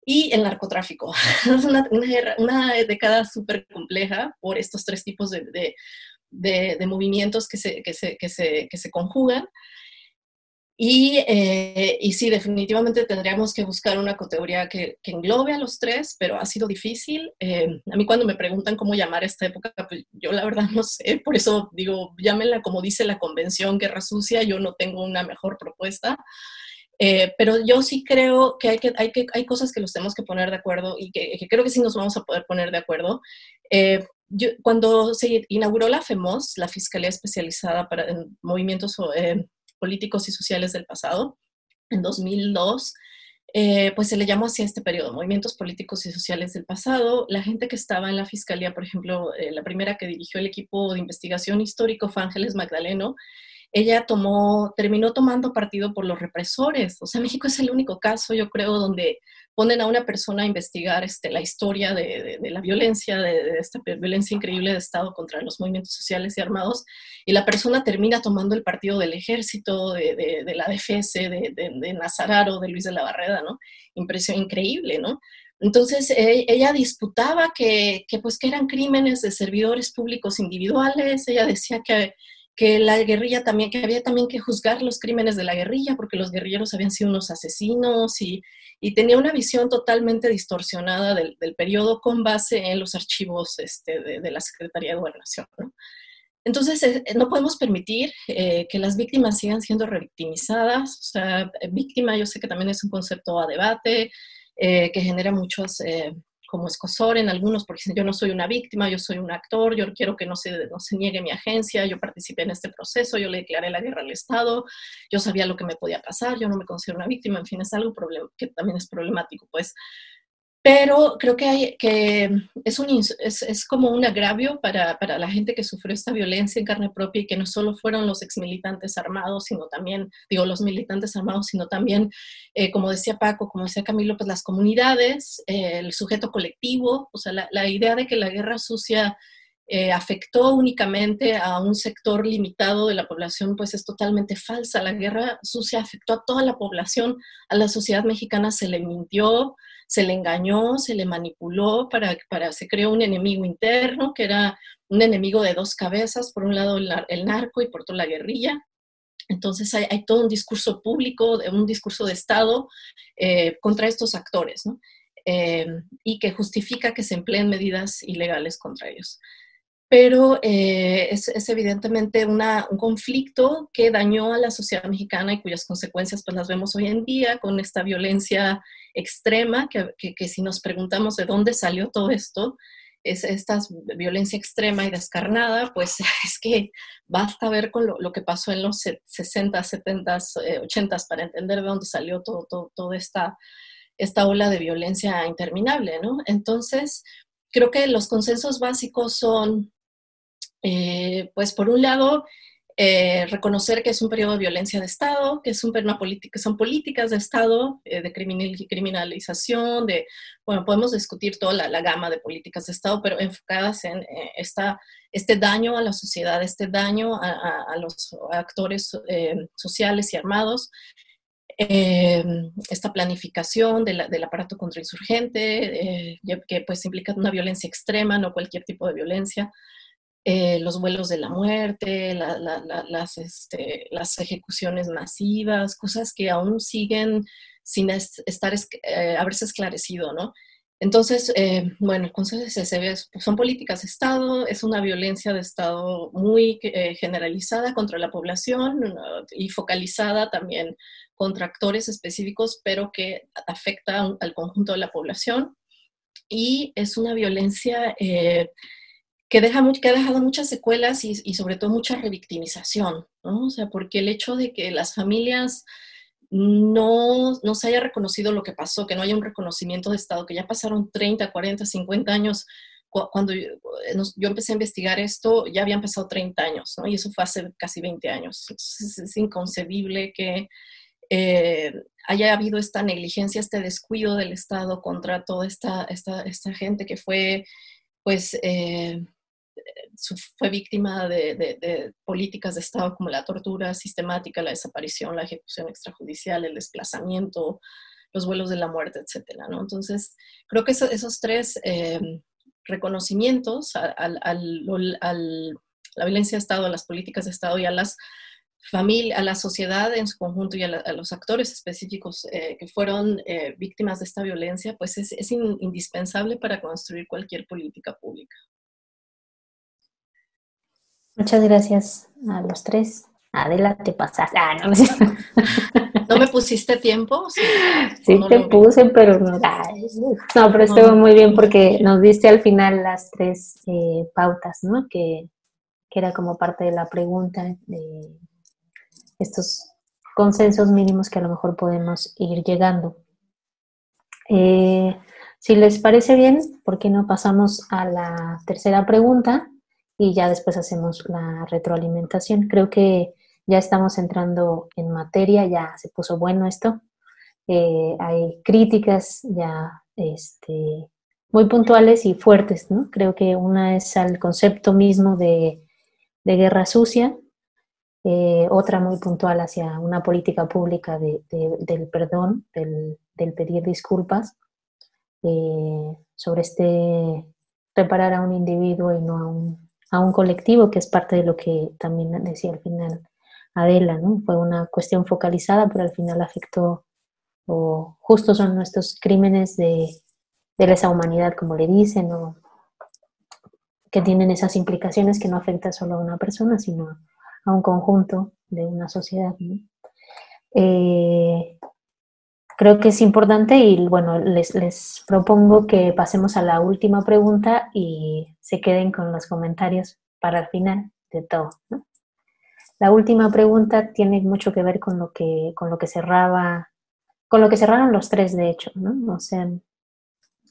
y el narcotráfico. Es una década súper compleja por estos tres tipos de movimientos que se conjugan. Y sí, definitivamente tendríamos que buscar una categoría que englobe a los tres, pero ha sido difícil. A mí cuando me preguntan cómo llamar esta época, pues yo la verdad no sé, por eso digo, llámenla como dice la convención, guerra sucia. Yo no tengo una mejor propuesta. Pero yo sí creo que hay cosas que los tenemos que poner de acuerdo, y que creo que sí nos vamos a poder poner de acuerdo. Cuando se inauguró la FEMOS, la Fiscalía Especializada para Movimientos Políticos y Sociales del Pasado, en 2002, pues se le llamó así a este periodo, Movimientos Políticos y Sociales del Pasado. La gente que estaba en la Fiscalía, por ejemplo, la primera que dirigió el equipo de investigación histórico fue Ángeles Magdaleno. Ella terminó tomando partido por los represores. O sea, México es el único caso, yo creo, donde ponen a una persona a investigar la historia de la violencia, de esta violencia increíble de Estado contra los movimientos sociales y armados, y la persona termina tomando el partido del ejército, de la DFS, de Nazararo, de Luis de la Barreda, ¿no? Impresión increíble, ¿no? Entonces, ella disputaba que eran crímenes de servidores públicos individuales. Ella decía que que la guerrilla también, que había también que juzgar los crímenes de la guerrilla, porque los guerrilleros habían sido unos asesinos, y tenía una visión totalmente distorsionada del periodo con base en los archivos de la Secretaría de Gobernación, ¿no? Entonces, no podemos permitir que las víctimas sigan siendo revictimizadas. O sea, víctima yo sé que también es un concepto a debate, que genera muchos como escozor en algunos, porque yo no soy una víctima, yo soy un actor, yo quiero que no se niegue mi agencia, yo participé en este proceso, yo le declaré la guerra al Estado, yo sabía lo que me podía pasar, yo no me considero una víctima, en fin, es algo que también es problemático, pues. Pero creo que es como un agravio para la gente que sufrió esta violencia en carne propia, y que no solo fueron los exmilitantes armados, sino también, digo, los militantes armados, sino también, como decía Paco, como decía Camilo, pues las comunidades, el sujeto colectivo. O sea, la idea de que la guerra sucia afectó únicamente a un sector limitado de la población, pues es totalmente falsa. La guerra sucia afectó a toda la población. A la sociedad mexicana se le mintió, se le engañó, se le manipuló se creó un enemigo interno, que era un enemigo de dos cabezas: por un lado el narco y por otro la guerrilla. Entonces hay todo un discurso público, un discurso de Estado contra estos actores, ¿no? Y que justifica que se empleen medidas ilegales contra ellos. Pero es evidentemente un conflicto que dañó a la sociedad mexicana, y cuyas consecuencias pues las vemos hoy en día con esta violencia extrema, que si nos preguntamos de dónde salió todo esto, esta violencia extrema y descarnada, pues es que basta ver con lo que pasó en los 60, 70, 80 para entender de dónde salió toda esta ola de violencia interminable, ¿no? Entonces, creo que los consensos básicos son, pues por un lado, reconocer que es un periodo de violencia de Estado, que son políticas de Estado, de criminalización, bueno, podemos discutir toda la gama de políticas de Estado, pero enfocadas en este daño a la sociedad, este daño a los actores sociales y armados, esta planificación del aparato contrainsurgente, que pues implica una violencia extrema, no cualquier tipo de violencia. Los vuelos de la muerte, las ejecuciones masivas, cosas que aún siguen sin haberse esclarecido, ¿no? Entonces, bueno, el Consejo son políticas de Estado, es una violencia de Estado muy generalizada contra la población, y focalizada también contra actores específicos, pero que afecta al conjunto de la población. Y es una violencia que ha dejado muchas secuelas, y sobre todo mucha revictimización, ¿no? O sea, porque el hecho de que las familias no se haya reconocido lo que pasó, que no haya un reconocimiento de Estado, que ya pasaron 30, 40, 50 años. Cuando yo empecé a investigar esto, ya habían pasado 30 años, ¿no? Y eso fue hace casi 20 años. Entonces, es inconcebible que haya habido esta negligencia, este descuido del Estado contra toda esta gente que fue, pues, fue víctima de políticas de Estado como la tortura sistemática, la desaparición, la ejecución extrajudicial, el desplazamiento, los vuelos de la muerte, etcétera, ¿no? Entonces, creo que esos tres reconocimientos a la violencia de Estado, a las políticas de Estado y a la sociedad en su conjunto, y a los actores específicos que fueron víctimas de esta violencia, pues es indispensable para construir cualquier política pública. Muchas gracias a los tres. Adela, te pasaste. No, ¿No me pusiste tiempo? Sí, no te puse, pero no. No, pero estuvo muy bien porque nos diste al final las tres pautas, ¿no? Que era como parte de la pregunta, de estos consensos mínimos que a lo mejor podemos ir llegando. Si les parece bien, ¿por qué no pasamos a la tercera pregunta? Y ya después hacemos la retroalimentación. Creo que ya estamos entrando en materia, ya se puso bueno esto. Hay críticas ya muy puntuales y fuertes, ¿no? Creo que una es al concepto mismo de guerra sucia, otra muy puntual hacia una política pública del perdón, del pedir disculpas, sobre reparar a un individuo y no un colectivo, que es parte de lo que también decía al final Adela, ¿no? Fue una cuestión focalizada, pero al final afectó, o justo son nuestros crímenes de lesa humanidad, como le dicen, o que tienen esas implicaciones que no afecta solo a una persona, sino a un conjunto de una sociedad, ¿no? Creo que es importante y bueno, les propongo que pasemos a la última pregunta y se queden con los comentarios para el final de todo, ¿no? La última pregunta tiene mucho que ver con lo que cerraron los tres, de hecho, ¿no? O sea,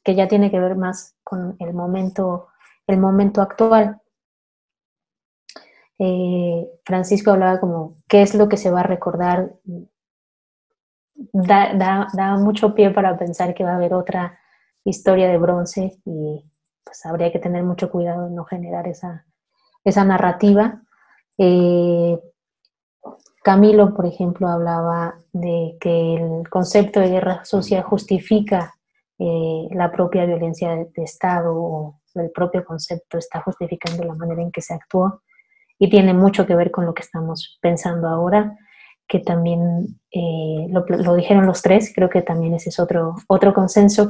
que ya tiene que ver más con el momento actual. Francisco hablaba como, ¿qué es lo que se va a recordar? Da mucho pie para pensar que va a haber otra historia de bronce y pues habría que tener mucho cuidado de no generar esa narrativa. Camilo, por ejemplo, hablaba de que el concepto de guerra sucia justifica la propia violencia de Estado, o el propio concepto está justificando la manera en que se actuó, y tiene mucho que ver con lo que estamos pensando ahora, que también lo dijeron los tres. Creo que también ese es otro consenso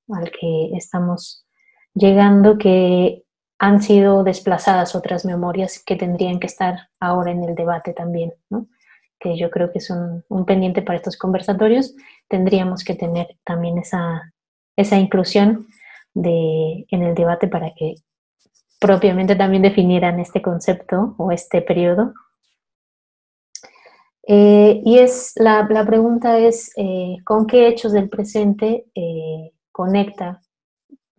al que estamos llegando, que han sido desplazadas otras memorias que tendrían que estar ahora en el debate también, ¿no? Que yo creo que son un pendiente para estos conversatorios. Tendríamos que tener también esa inclusión en el debate para que propiamente también definieran este concepto o este periodo. Y la pregunta es, ¿con qué hechos del presente conecta?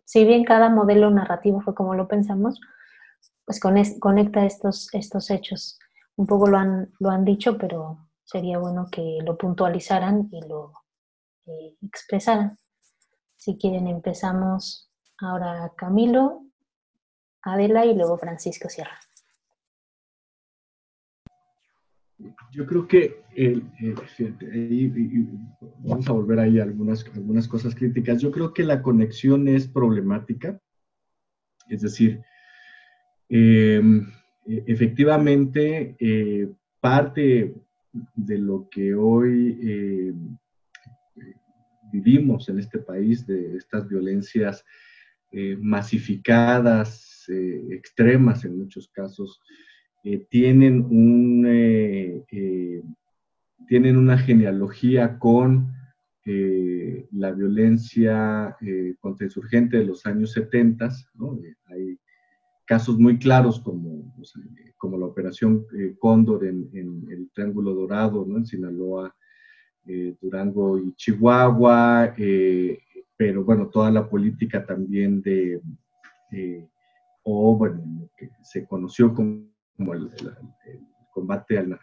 Si bien cada modelo narrativo fue como lo pensamos, pues conecta estos hechos. Un poco lo han dicho, pero sería bueno que lo puntualizaran y lo expresaran. Si quieren, empezamos ahora Camilo, Adela y luego Francisco cierra. Yo creo que vamos a volver ahí a algunas cosas críticas. Yo creo que la conexión es problemática, es decir, efectivamente parte de lo que hoy vivimos en este país, de estas violencias masificadas, extremas en muchos casos, tienen una genealogía con la violencia contrainsurgente de los años 70, ¿no? Hay casos muy claros como la Operación Cóndor en el Triángulo Dorado, ¿no? En Sinaloa, Durango y Chihuahua, pero bueno, toda la política también bueno, lo que se conoció como el combate al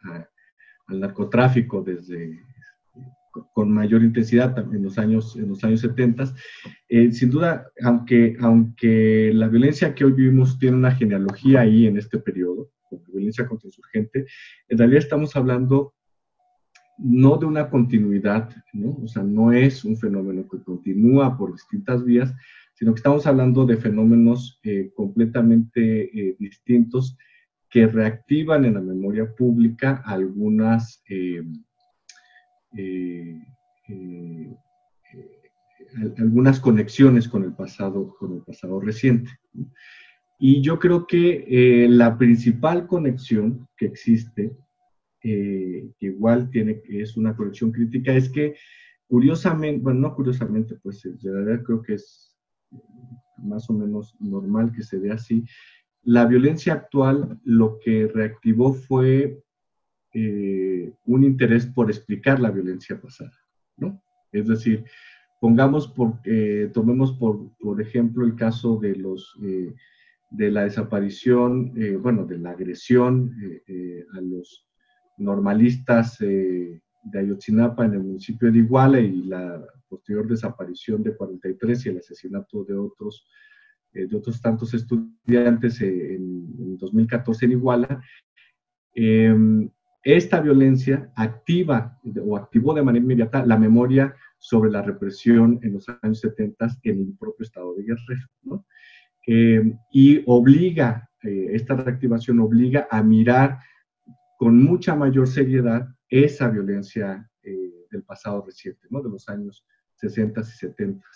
narcotráfico con mayor intensidad en los años 70. Sin duda, aunque la violencia que hoy vivimos tiene una genealogía ahí en este periodo, la violencia contrainsurgente, en realidad estamos hablando no de una continuidad, ¿no? O sea, no es un fenómeno que continúa por distintas vías, sino que estamos hablando de fenómenos completamente distintos que reactivan en la memoria pública algunas conexiones con el pasado reciente. Y yo creo que la principal conexión que existe, que igual es una conexión crítica, es que curiosamente, bueno, no curiosamente, pues de verdad creo que es más o menos normal que se dé así, la violencia actual lo que reactivó fue un interés por explicar la violencia pasada, ¿no? Es decir, tomemos por ejemplo el caso de la desaparición, de la agresión a los normalistas de Ayotzinapa en el municipio de Iguala, y la posterior desaparición de 43 y el asesinato de otros tantos estudiantes en 2014 en Iguala. Esta violencia activó de manera inmediata la memoria sobre la represión en los años 70 en el propio estado de Guerrero, ¿no? Y obliga esta reactivación obliga a mirar con mucha mayor seriedad esa violencia del pasado reciente, ¿no? De los años 60 y 70.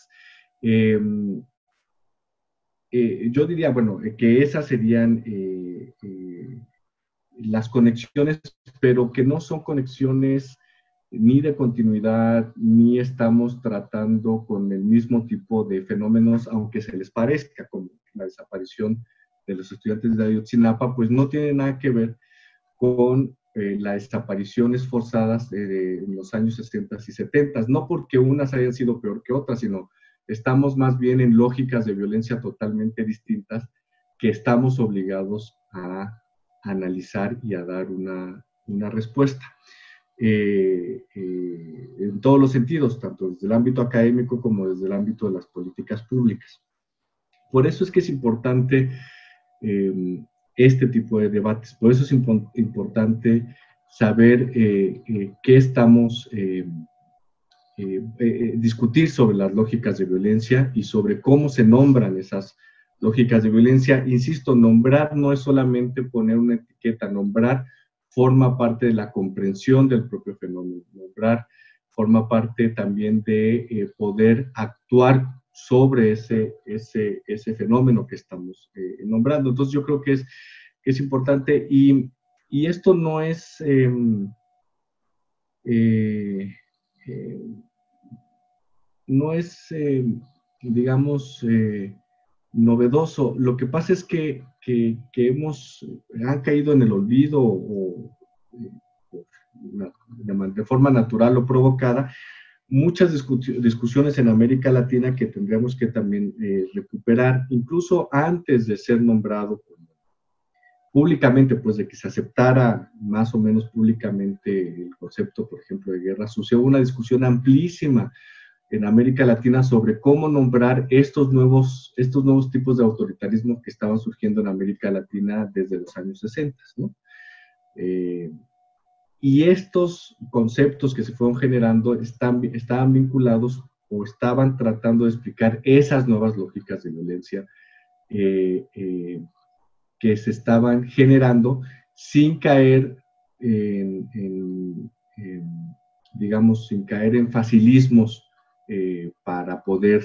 Yo diría, bueno, que esas serían las conexiones, pero que no son conexiones ni de continuidad, ni estamos tratando con el mismo tipo de fenómenos, aunque se les parezca, como la desaparición de los estudiantes de Ayotzinapa, pues no tiene nada que ver con las desapariciones forzadas en los años 60 y 70, no porque unas hayan sido peor que otras, sino estamos más bien en lógicas de violencia totalmente distintas que estamos obligados a analizar y a dar una respuesta. En todos los sentidos, tanto desde el ámbito académico como desde el ámbito de las políticas públicas. Por eso es que es importante este tipo de debates, por eso es importante saber qué estamos, discutir sobre las lógicas de violencia y sobre cómo se nombran esas lógicas de violencia. Insisto, nombrar no es solamente poner una etiqueta, nombrar forma parte de la comprensión del propio fenómeno, nombrar forma parte también de poder actuar sobre ese fenómeno que estamos nombrando. Entonces yo creo que es importante y esto no es, digamos, novedoso. Lo que pasa es que han caído en el olvido o de forma natural o provocada muchas discusiones en América Latina que tendríamos que también recuperar, incluso antes de ser nombrado públicamente, pues de que se aceptara más o menos públicamente el concepto, por ejemplo, de guerra sucia. Hubo una discusión amplísima en América Latina sobre cómo nombrar estos nuevos tipos de autoritarismo que estaban surgiendo en América Latina desde los años 60, ¿no? Y estos conceptos que se fueron generando estaban vinculados o estaban tratando de explicar esas nuevas lógicas de violencia que se estaban generando sin caer digamos, sin caer en facilismos para poder,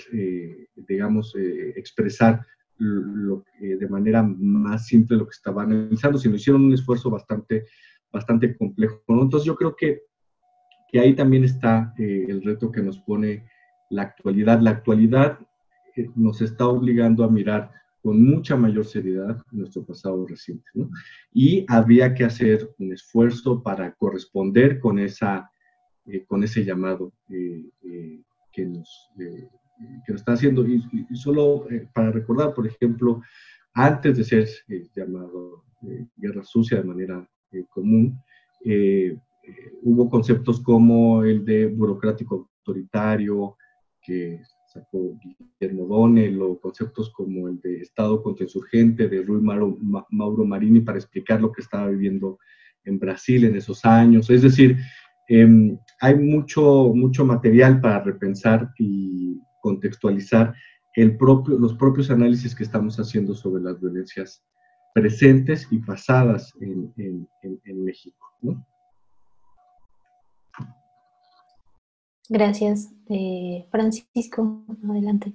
digamos, expresar de manera más simple lo que estaban analizando, sino hicieron un esfuerzo bastante complejo, ¿no? Entonces yo creo que ahí también está el reto que nos pone la actualidad. La actualidad nos está obligando a mirar con mucha mayor seriedad nuestro pasado reciente, ¿no? Y había que hacer un esfuerzo para corresponder con ese llamado que nos está haciendo. Y solo para recordar, por ejemplo, antes de ser llamado guerra sucia de manera común, hubo conceptos como el de burocrático autoritario, que sacó Guillermo Donnell, o conceptos como el de Estado contrainsurgente de Rui Mauro Marini para explicar lo que estaba viviendo en Brasil en esos años. Es decir, hay mucho material para repensar y contextualizar los propios análisis que estamos haciendo sobre las violencias presentes y pasadas en México, ¿no? Gracias. Francisco, adelante.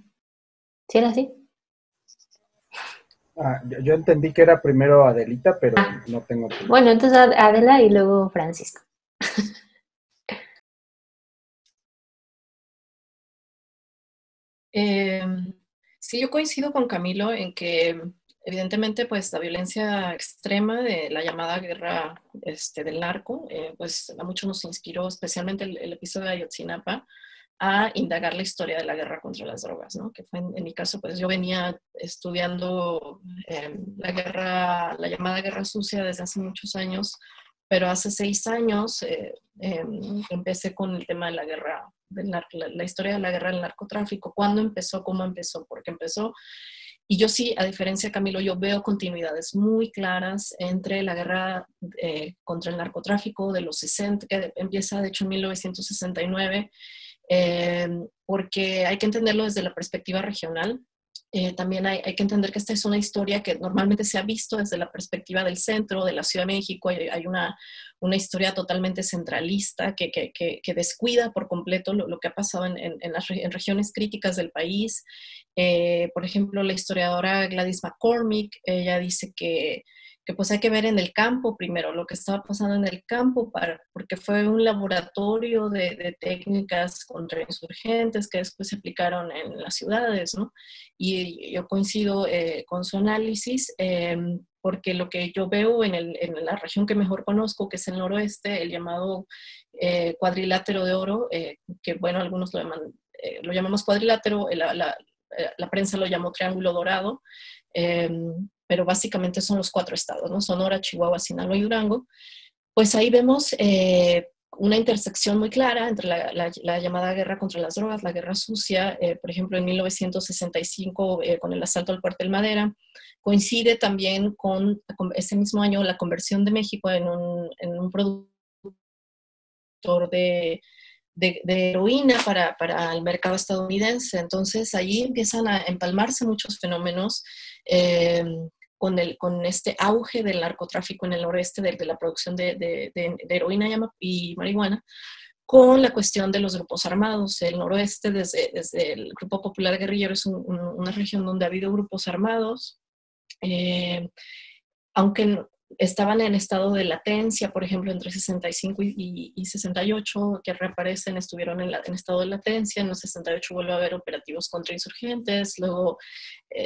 ¿Sí era así? Yo entendí que era primero Adelita, pero no tengo problema. Bueno, entonces Adela y luego Francisco. Sí, yo coincido con Camilo en que evidentemente pues la violencia extrema de la llamada guerra del narco, pues a muchos nos inspiró, especialmente el episodio de Ayotzinapa, a indagar la historia de la guerra contra las drogas, ¿no? Que fue en mi caso, pues yo venía estudiando la llamada guerra sucia desde hace muchos años, pero hace 6 años empecé con el tema de la guerra, la historia de la guerra del narcotráfico. ¿Cuándo empezó? ¿Cómo empezó? ¿Por qué empezó? Y yo sí, a diferencia de Camilo, yo veo continuidades muy claras entre la guerra contra el narcotráfico de los 60, que empieza de hecho en 1969, porque hay que entenderlo desde la perspectiva regional. También hay que entender que esta es una historia que normalmente se ha visto desde la perspectiva del centro, de la Ciudad de México. Hay una historia totalmente centralista que descuida por completo lo que ha pasado en regiones críticas del país. Por ejemplo, la historiadora Gladys McCormick, ella dice que pues hay que ver en el campo primero lo que estaba pasando en el campo, porque fue un laboratorio de técnicas contrainsurgentes que después se aplicaron en las ciudades, ¿no? Y yo coincido con su análisis, porque lo que yo veo en la región que mejor conozco, que es el noroeste, el llamado cuadrilátero de oro, que bueno, algunos lo llamamos cuadrilátero, la prensa lo llamó triángulo dorado, pero básicamente son los 4 estados, ¿no? Sonora, Chihuahua, Sinaloa y Durango. Pues ahí vemos una intersección muy clara entre la llamada guerra contra las drogas, la guerra sucia, por ejemplo, en 1965 con el asalto al Cuartel Madera. Coincide también con ese mismo año la conversión de México en un productor de heroína para el mercado estadounidense. Entonces allí empiezan a empalmarse muchos fenómenos con este auge del narcotráfico en el noreste, de la producción de heroína y marihuana, con la cuestión de los grupos armados. El noroeste, desde el Grupo Popular Guerrillero, es una región donde ha habido grupos armados, aunque estaban en estado de latencia, por ejemplo, entre 65 y 68, que reaparecen, estuvieron en estado de latencia. En los 68 vuelve a haber operativos contra insurgentes, luego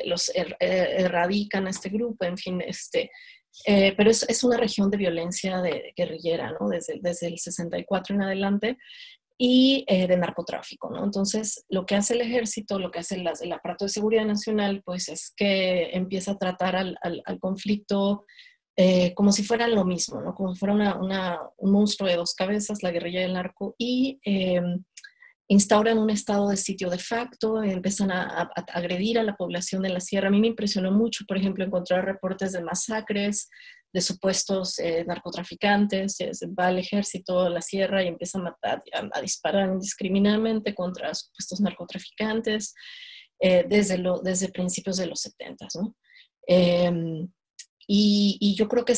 los erradican a este grupo, en fin, pero es una región de violencia guerrillera, ¿no? Desde el 64 en adelante, y de narcotráfico, ¿no? Entonces, lo que hace el ejército, lo que hace el aparato de seguridad nacional, pues es que empieza a tratar al conflicto como si fueran lo mismo, ¿no? Como si fuera un monstruo de 2 cabezas, la guerrilla del narco, y instauran un estado de sitio de facto, empiezan a agredir a la población de la sierra. A mí me impresionó mucho, por ejemplo, encontrar reportes de masacres, de supuestos narcotraficantes. Va el ejército a la sierra y empieza a disparar indiscriminadamente contra supuestos narcotraficantes desde principios de los 70, ¿no? Y yo creo que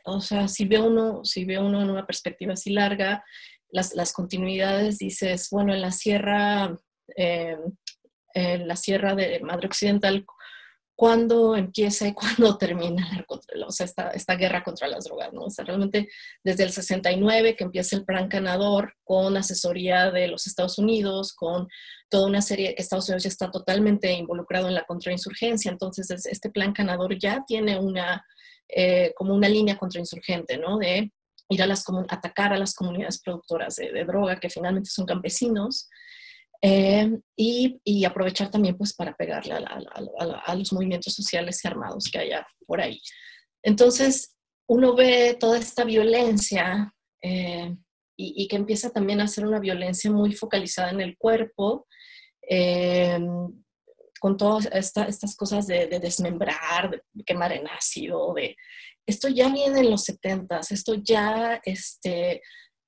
o sea, si ve uno en una perspectiva así larga, las continuidades, dices, bueno, en la sierra de Madre Occidental, ¿cuándo empieza y cuándo termina o sea, esta guerra contra las drogas, ¿no? O sea, realmente desde el 69 que empieza el Plan Canador, con asesoría de los Estados Unidos, con toda una serie que Estados Unidos ya está totalmente involucrado en la contrainsurgencia. Entonces este Plan Canador ya tiene como una línea contrainsurgente, ¿no? De ir atacar a las comunidades productoras de droga, que finalmente son campesinos, y aprovechar también pues para pegarle a los movimientos sociales y armados que haya por ahí. Entonces uno ve toda esta violencia y que empieza también a ser una violencia muy focalizada en el cuerpo, con todas estas cosas de desmembrar, de quemar en ácido. Esto ya viene en los 70s, esto ya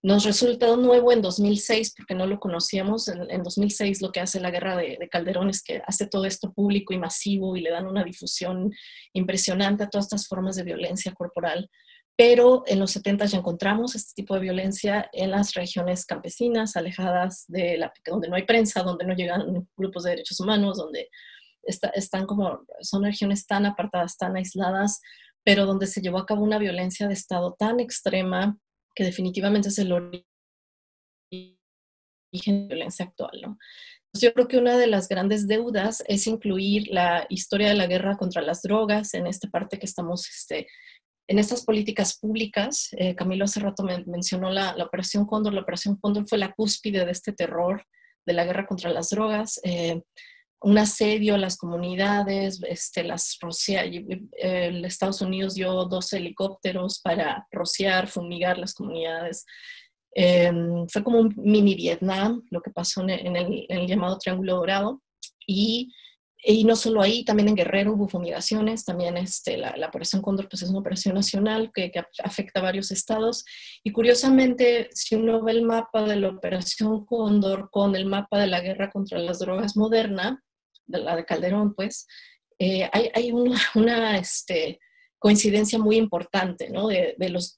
nos resultó nuevo en 2006 porque no lo conocíamos. En 2006 lo que hace la guerra de Calderón es que hace todo esto público y masivo y le dan una difusión impresionante a todas estas formas de violencia corporal. Pero en los 70 ya encontramos este tipo de violencia en las regiones campesinas, alejadas donde no hay prensa, donde no llegan grupos de derechos humanos, donde son regiones tan apartadas, tan aisladas, pero donde se llevó a cabo una violencia de Estado tan extrema que definitivamente es el origen de la violencia actual, ¿no? Entonces yo creo que una de las grandes deudas es incluir la historia de la guerra contra las drogas en esta parte que estamos en estas políticas públicas. Camilo hace rato mencionó la Operación Cóndor. La Operación Cóndor fue la cúspide de este terror de la guerra contra las drogas. Un asedio a las comunidades, Estados Unidos dio 2 helicópteros para rociar, fumigar las comunidades. Fue como un mini Vietnam lo que pasó en el llamado Triángulo Dorado. Y no solo ahí, también en Guerrero hubo fumigaciones. También la Operación Cóndor pues es una operación nacional que afecta a varios estados. Y curiosamente, si uno ve el mapa de la Operación Cóndor con el mapa de la guerra contra las drogas moderna, la de Calderón, pues, hay una coincidencia muy importante, ¿no? De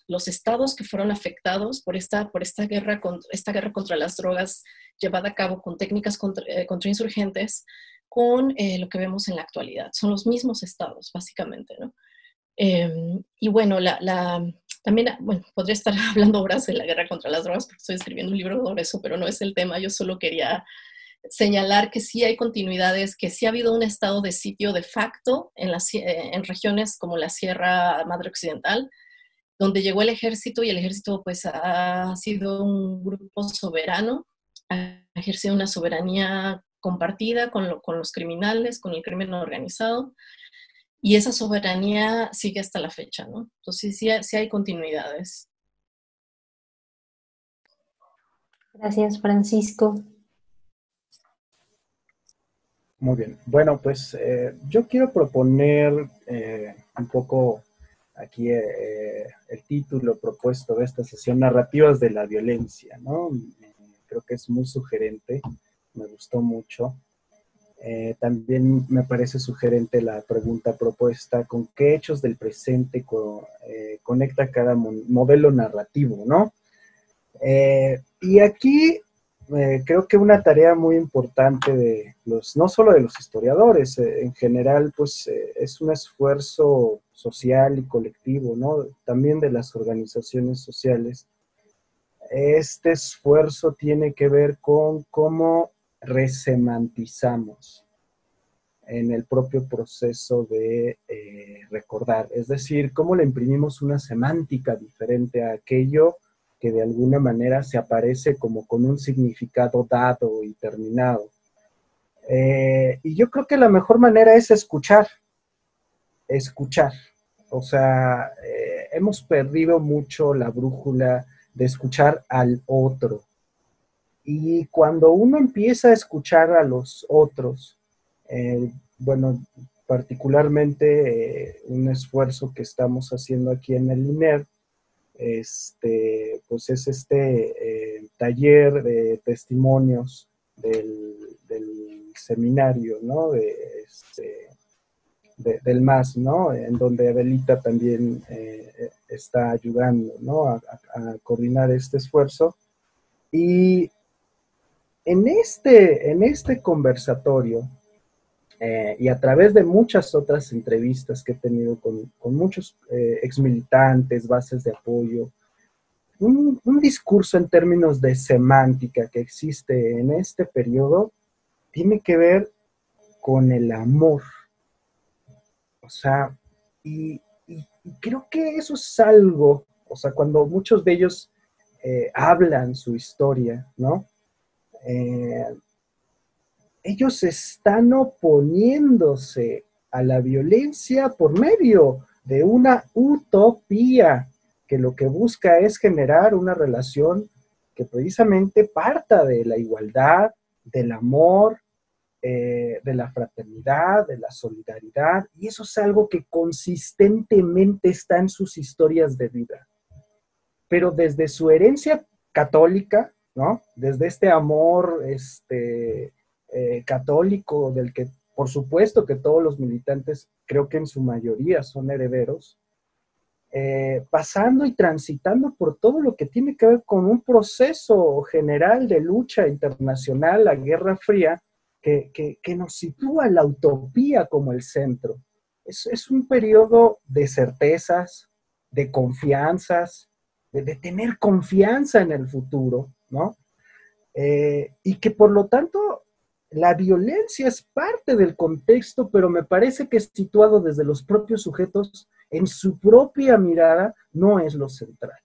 los estados que fueron afectados por esta guerra contra las drogas llevada a cabo con técnicas contrainsurgentes, con lo que vemos en la actualidad. Son los mismos estados, básicamente, ¿no? Y bueno, también, bueno, podría estar hablando horas de la guerra contra las drogas porque estoy escribiendo un libro sobre eso, pero no es el tema. Yo solo quería señalar que sí hay continuidades, que sí ha habido un estado de sitio de facto en regiones como la Sierra Madre Occidental, donde llegó el ejército y el ejército pues ha sido un grupo soberano, ha ejercido una soberanía compartida con los criminales, con el crimen organizado, y esa soberanía sigue hasta la fecha, ¿no? Entonces sí hay continuidades. Gracias, Francisco. Muy bien. Bueno, pues yo quiero proponer un poco aquí el título propuesto de esta sesión, Narrativas de la Violencia, ¿no? Creo que es muy sugerente, me gustó mucho. También me parece sugerente la pregunta propuesta, ¿con qué hechos del presente conecta cada modelo narrativo, ¿no? Y aquí creo que una tarea muy importante de no solo de los historiadores, en general, pues es un esfuerzo social y colectivo, ¿no? También de las organizaciones sociales. Este esfuerzo tiene que ver con cómo resemantizamos en el propio proceso de recordar, es decir, cómo le imprimimos una semántica diferente a aquello que de alguna manera se aparece como con un significado dado y terminado. Y yo creo que la mejor manera es escuchar. O sea, hemos perdido mucho la brújula de escuchar al otro. Y cuando uno empieza a escuchar a los otros, bueno, particularmente un esfuerzo que estamos haciendo aquí en el INER, pues es taller de testimonios del seminario, ¿no? Del MAS, ¿no? En donde Adelita también está ayudando, ¿no? A coordinar este esfuerzo. Y en este conversatorio, y a través de muchas otras entrevistas que he tenido con muchos exmilitantes, bases de apoyo, un discurso en términos de semántica que existe en este periodo tiene que ver con el amor. O sea, y creo que eso es algo, o sea, cuando muchos de ellos hablan su historia, ¿no? Ellos están oponiéndose a la violencia por medio de una utopía que lo que busca es generar una relación que precisamente parta de la igualdad, del amor, de la fraternidad, de la solidaridad, y eso es algo que consistentemente está en sus historias de vida. Pero desde su herencia católica, ¿no? Desde este amor católico del que por supuesto que todos los militantes, creo que en su mayoría son herederos, pasando y transitando por todo lo que tiene que ver con un proceso general de lucha internacional, la Guerra Fría, que nos sitúa la utopía como el centro. Es un periodo de certezas, de confianzas, de tener confianza en el futuro, ¿no? Y que por lo tanto la violencia es parte del contexto, pero me parece que situado desde los propios sujetos en su propia mirada no es lo central.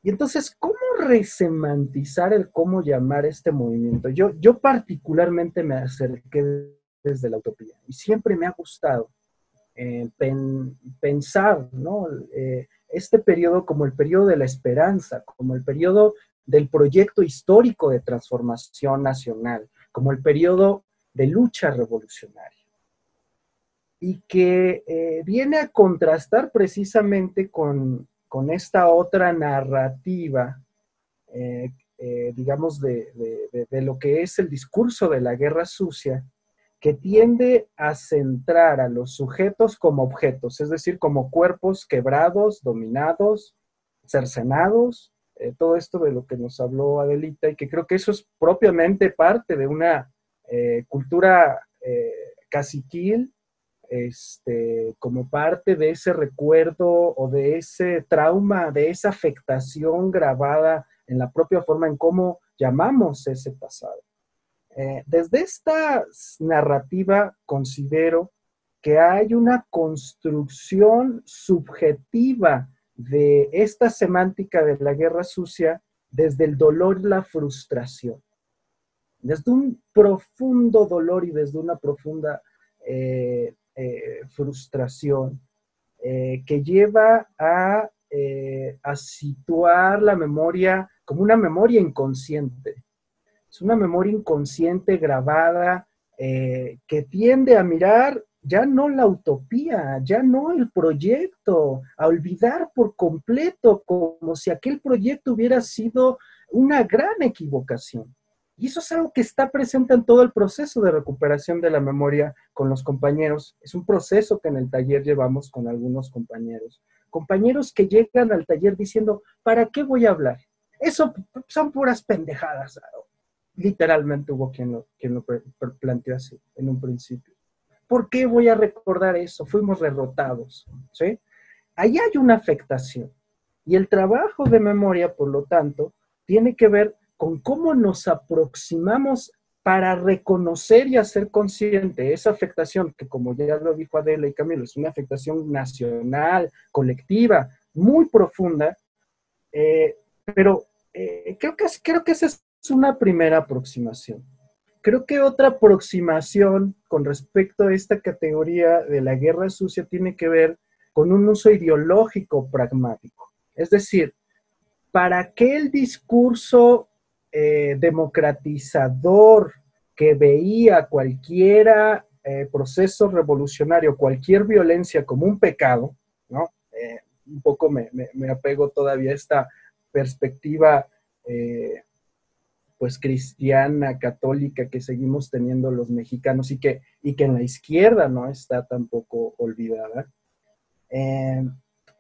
Y entonces, ¿cómo resemantizar cómo llamar este movimiento? Yo particularmente me acerqué desde la utopía y siempre me ha gustado pensar, ¿no? Este periodo como el periodo de la esperanza, como el periodo del proyecto histórico de transformación nacional, como el periodo de lucha revolucionaria. Y que viene a contrastar precisamente con esta otra narrativa digamos, de lo que es el discurso de la guerra sucia, que tiende a centrar a los sujetos como objetos, es decir, como cuerpos quebrados, dominados, cercenados, todo esto de lo que nos habló Adelita, y que creo que eso es propiamente parte de una cultura caciquil, como parte de ese recuerdo o de ese trauma, de esa afectación grabada en la propia forma en cómo llamamos ese pasado. Desde esta narrativa considero que hay una construcción subjetiva de esta semántica de la guerra sucia desde el dolor y la frustración. Desde un profundo dolor y desde una profunda frustración que lleva a situar la memoria como una memoria inconsciente. Es una memoria inconsciente grabada que tiende a mirar ya no la utopía, ya no el proyecto, a olvidar por completo como si aquel proyecto hubiera sido una gran equivocación. Y eso es algo que está presente en todo el proceso de recuperación de la memoria con los compañeros. Es un proceso que en el taller llevamos con algunos compañeros. Compañeros que llegan al taller diciendo, ¿para qué voy a hablar? Eso son puras pendejadas. Literalmente hubo quien lo planteó así en un principio. ¿Por qué voy a recordar eso? Fuimos derrotados, ¿sí? Ahí hay una afectación. Y el trabajo de memoria, por lo tanto, tiene que ver con cómo nos aproximamos para reconocer y hacer consciente esa afectación, que como ya lo dijo Adela y Camilo, es una afectación nacional, colectiva, muy profunda, pero creo que esa es una primera aproximación. Creo que otra aproximación con respecto a esta categoría de la guerra sucia tiene que ver con un uso ideológico pragmático. Es decir, para aquel discurso democratizador que veía cualquier proceso revolucionario, cualquier violencia como un pecado, ¿no? Un poco me apego todavía a esta perspectiva pues cristiana, católica, que seguimos teniendo los mexicanos y que en la izquierda no está tampoco olvidada.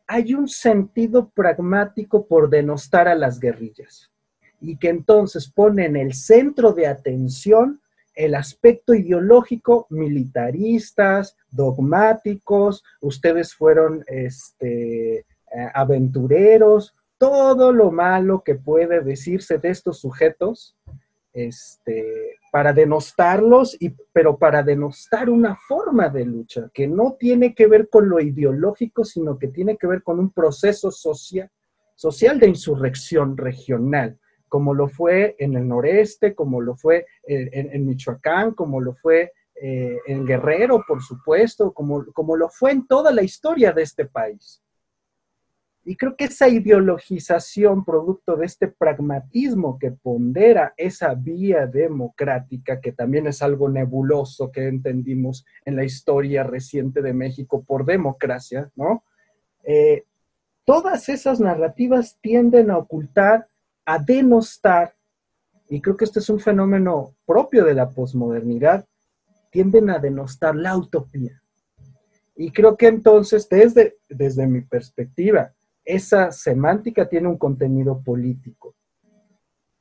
Hay un sentido pragmático por denostar a las guerrillas y que entonces pone en el centro de atención el aspecto ideológico, militaristas, dogmáticos, ustedes fueron aventureros, todo lo malo que puede decirse de estos sujetos, para denostarlos, pero para denostar una forma de lucha que no tiene que ver con lo ideológico, sino que tiene que ver con un proceso social de insurrección regional, como lo fue en el noreste, como lo fue en Michoacán, como lo fue en Guerrero, por supuesto, como lo fue en toda la historia de este país. Y creo que esa ideologización, producto de este pragmatismo que pondera esa vía democrática, que también es algo nebuloso que entendimos en la historia reciente de México por democracia, ¿no? Todas esas narrativas tienden a ocultar, a denostar, y creo que este es un fenómeno propio de la posmodernidad, tienden a denostar la utopía. Y creo que entonces, desde mi perspectiva, esa semántica tiene un contenido político.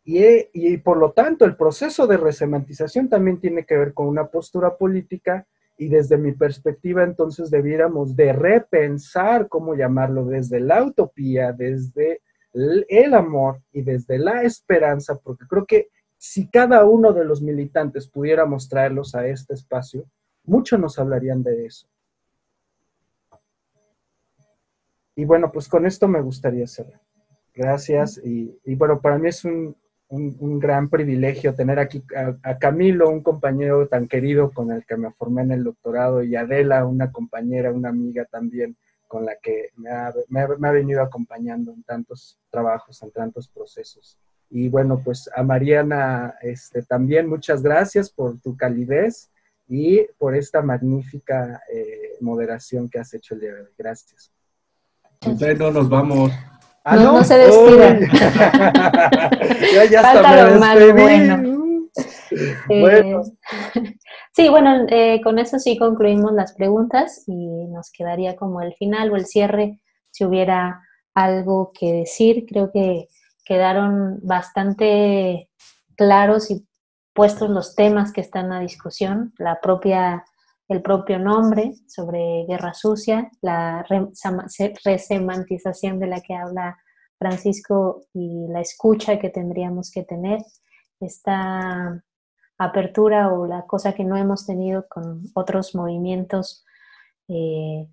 Y por lo tanto, el proceso de resemantización también tiene que ver con una postura política, y desde mi perspectiva, entonces, debiéramos de repensar cómo llamarlo desde la utopía, desde el amor y desde la esperanza, porque creo que si cada uno de los militantes pudiéramos traerlos a este espacio, mucho nos hablarían de eso. Y bueno, pues con esto me gustaría cerrar. Gracias. Y bueno, para mí es un gran privilegio tener aquí a Camilo, un compañero tan querido con el que me formé en el doctorado, y Adela, una compañera, una amiga también, con la que me ha venido acompañando en tantos trabajos, en tantos procesos. Y bueno, pues a Mariana también muchas gracias por tu calidez y por esta magnífica moderación que has hecho el día de hoy. Gracias. Entonces no nos vamos. Ah, no, no, no se despida. Ya hasta Falta me lo más despedí. bueno. Bueno, Sí, bueno, con eso sí concluimos las preguntas y nos quedaría como el final o el cierre, si hubiera algo que decir. Creo que quedaron bastante claros y puestos los temas que están a discusión, el propio nombre sobre Guerra Sucia, la resemantización de la que habla Francisco y la escucha que tendríamos que tener, esta apertura o la cosa que no hemos tenido con otros movimientos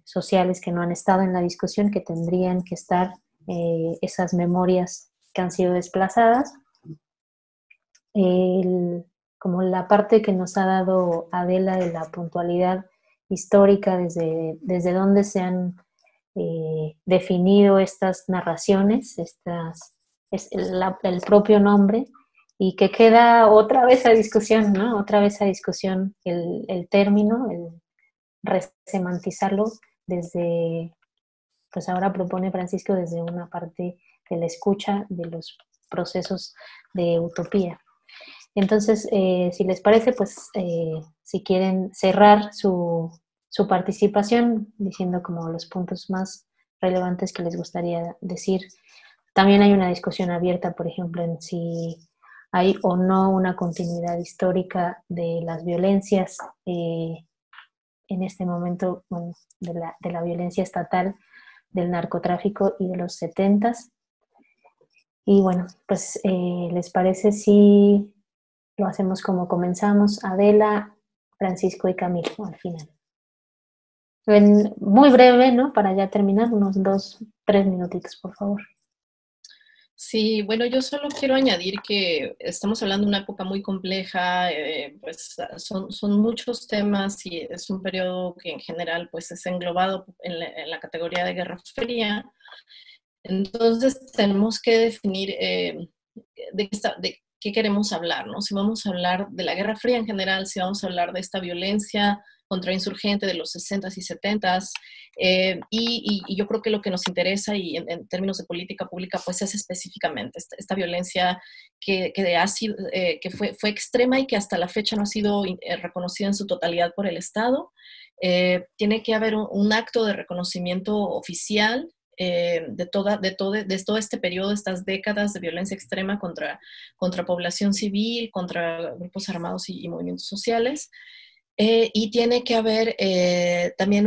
sociales que no han estado en la discusión, que tendrían que estar, esas memorias que han sido desplazadas. Como la parte que nos ha dado Adela de la puntualidad histórica, desde donde se han definido estas narraciones, el propio nombre, y que queda otra vez a discusión, ¿no? Otra vez a discusión el término, el resemantizarlo desde, pues ahora propone Francisco desde una parte de la escucha de los procesos de utopía. Entonces, si les parece, pues si quieren cerrar su participación diciendo como los puntos más relevantes que les gustaría decir. También hay una discusión abierta, por ejemplo, en si hay o no una continuidad histórica de las violencias en este momento, bueno, de la violencia estatal, del narcotráfico y de los 70s. Y bueno, pues les parece si lo hacemos como comenzamos, Adela, Francisco y Camilo al final. Muy breve, ¿no? Para ya terminar, unos 2-3 minutitos, por favor. Sí, bueno, yo solo quiero añadir que estamos hablando de una época muy compleja, pues son muchos temas y es un periodo que en general pues es englobado en la categoría de Guerra Fría. Entonces tenemos que definir de qué queremos hablar, ¿no? Si vamos a hablar de la Guerra Fría en general, si vamos a hablar de esta violencia contrainsurgente de los 60s y 70s, y yo creo que lo que nos interesa y en términos de política pública pues es específicamente esta violencia que fue extrema y que hasta la fecha no ha sido reconocida en su totalidad por el Estado. Tiene que haber un acto de reconocimiento oficial de todo este periodo, estas décadas de violencia extrema contra población civil, contra grupos armados y movimientos sociales. Y tiene que haber también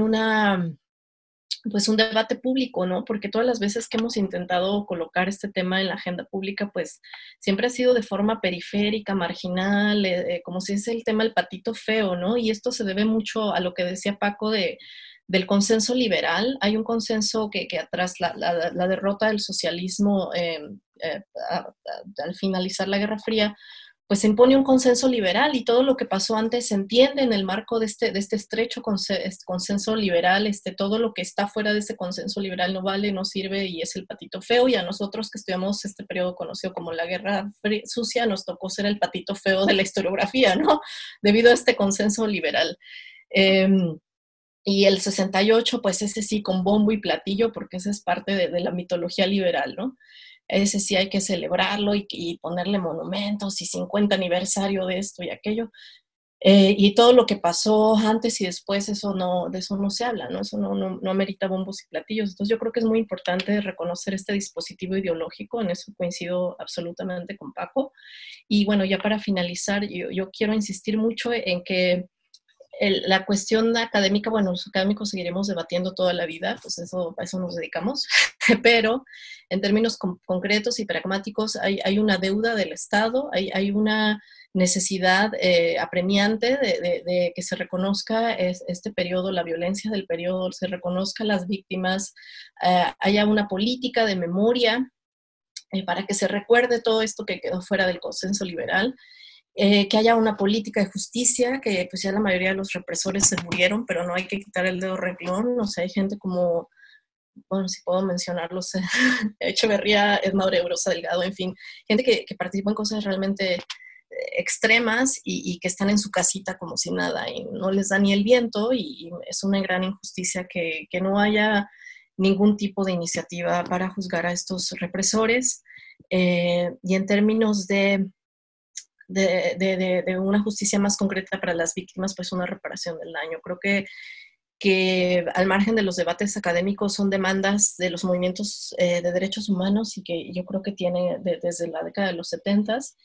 pues un debate público, ¿no? Porque todas las veces que hemos intentado colocar este tema en la agenda pública, pues siempre ha sido de forma periférica, marginal, como si es el tema del patito feo, ¿no? Y esto se debe mucho a lo que decía Paco del consenso liberal. Hay un consenso que tras la derrota del socialismo al finalizar la Guerra Fría, pues se impone un consenso liberal y todo lo que pasó antes se entiende en el marco de este estrecho consenso liberal. Todo lo que está fuera de ese consenso liberal no vale, no sirve y es el patito feo, y a nosotros que estudiamos este periodo conocido como la Guerra Sucia nos tocó ser el patito feo de la historiografía, ¿no? Debido a este consenso liberal. Y el 68, pues ese sí, con bombo y platillo, porque esa es parte de la mitología liberal, ¿no? Ese sí hay que celebrarlo y ponerle monumentos y 50 aniversario de esto y aquello. Y todo lo que pasó antes y después, de eso no se habla, ¿no? Eso no amerita bombos y platillos. Entonces yo creo que es muy importante reconocer este dispositivo ideológico, en eso coincido absolutamente con Paco. Y bueno, ya para finalizar, yo quiero insistir mucho en que la cuestión académica, bueno, los académicos seguiremos debatiendo toda la vida, pues a eso nos dedicamos, pero en términos concretos y pragmáticos hay una deuda del Estado, hay una necesidad apremiante de que se reconozca este periodo, la violencia del periodo, se reconozca las víctimas, haya una política de memoria para que se recuerde todo esto que quedó fuera del consenso liberal. Que haya una política de justicia, que pues ya la mayoría de los represores se murieron, pero no hay que quitar el dedo renglón. O sea, hay gente como, bueno, si puedo mencionarlos, Echeverría, Edna Oregrosa Delgado, en fin, gente que participa en cosas realmente extremas y que están en su casita como si nada y no les da ni el viento, y es una gran injusticia que no haya ningún tipo de iniciativa para juzgar a estos represores. Y en términos de una justicia más concreta para las víctimas, pues una reparación del daño. Creo que al margen de los debates académicos son demandas de los movimientos de derechos humanos y que yo creo que tiene desde la década de los 70s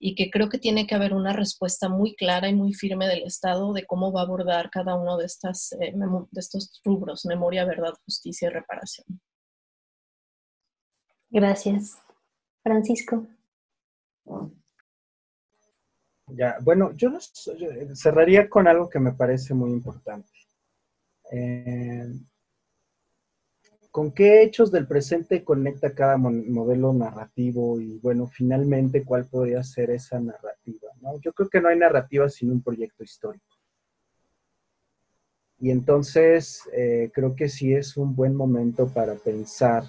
y que creo que tiene que haber una respuesta muy clara y muy firme del Estado de cómo va a abordar cada uno de estos rubros: memoria, verdad, justicia y reparación. Gracias. Francisco. Ya, bueno, yo cerraría con algo que me parece muy importante. ¿Con qué hechos del presente conecta cada modelo narrativo? Y bueno, finalmente, ¿cuál podría ser esa narrativa, ¿no? Yo creo que no hay narrativa sin un proyecto histórico. Y entonces, creo que sí es un buen momento para pensar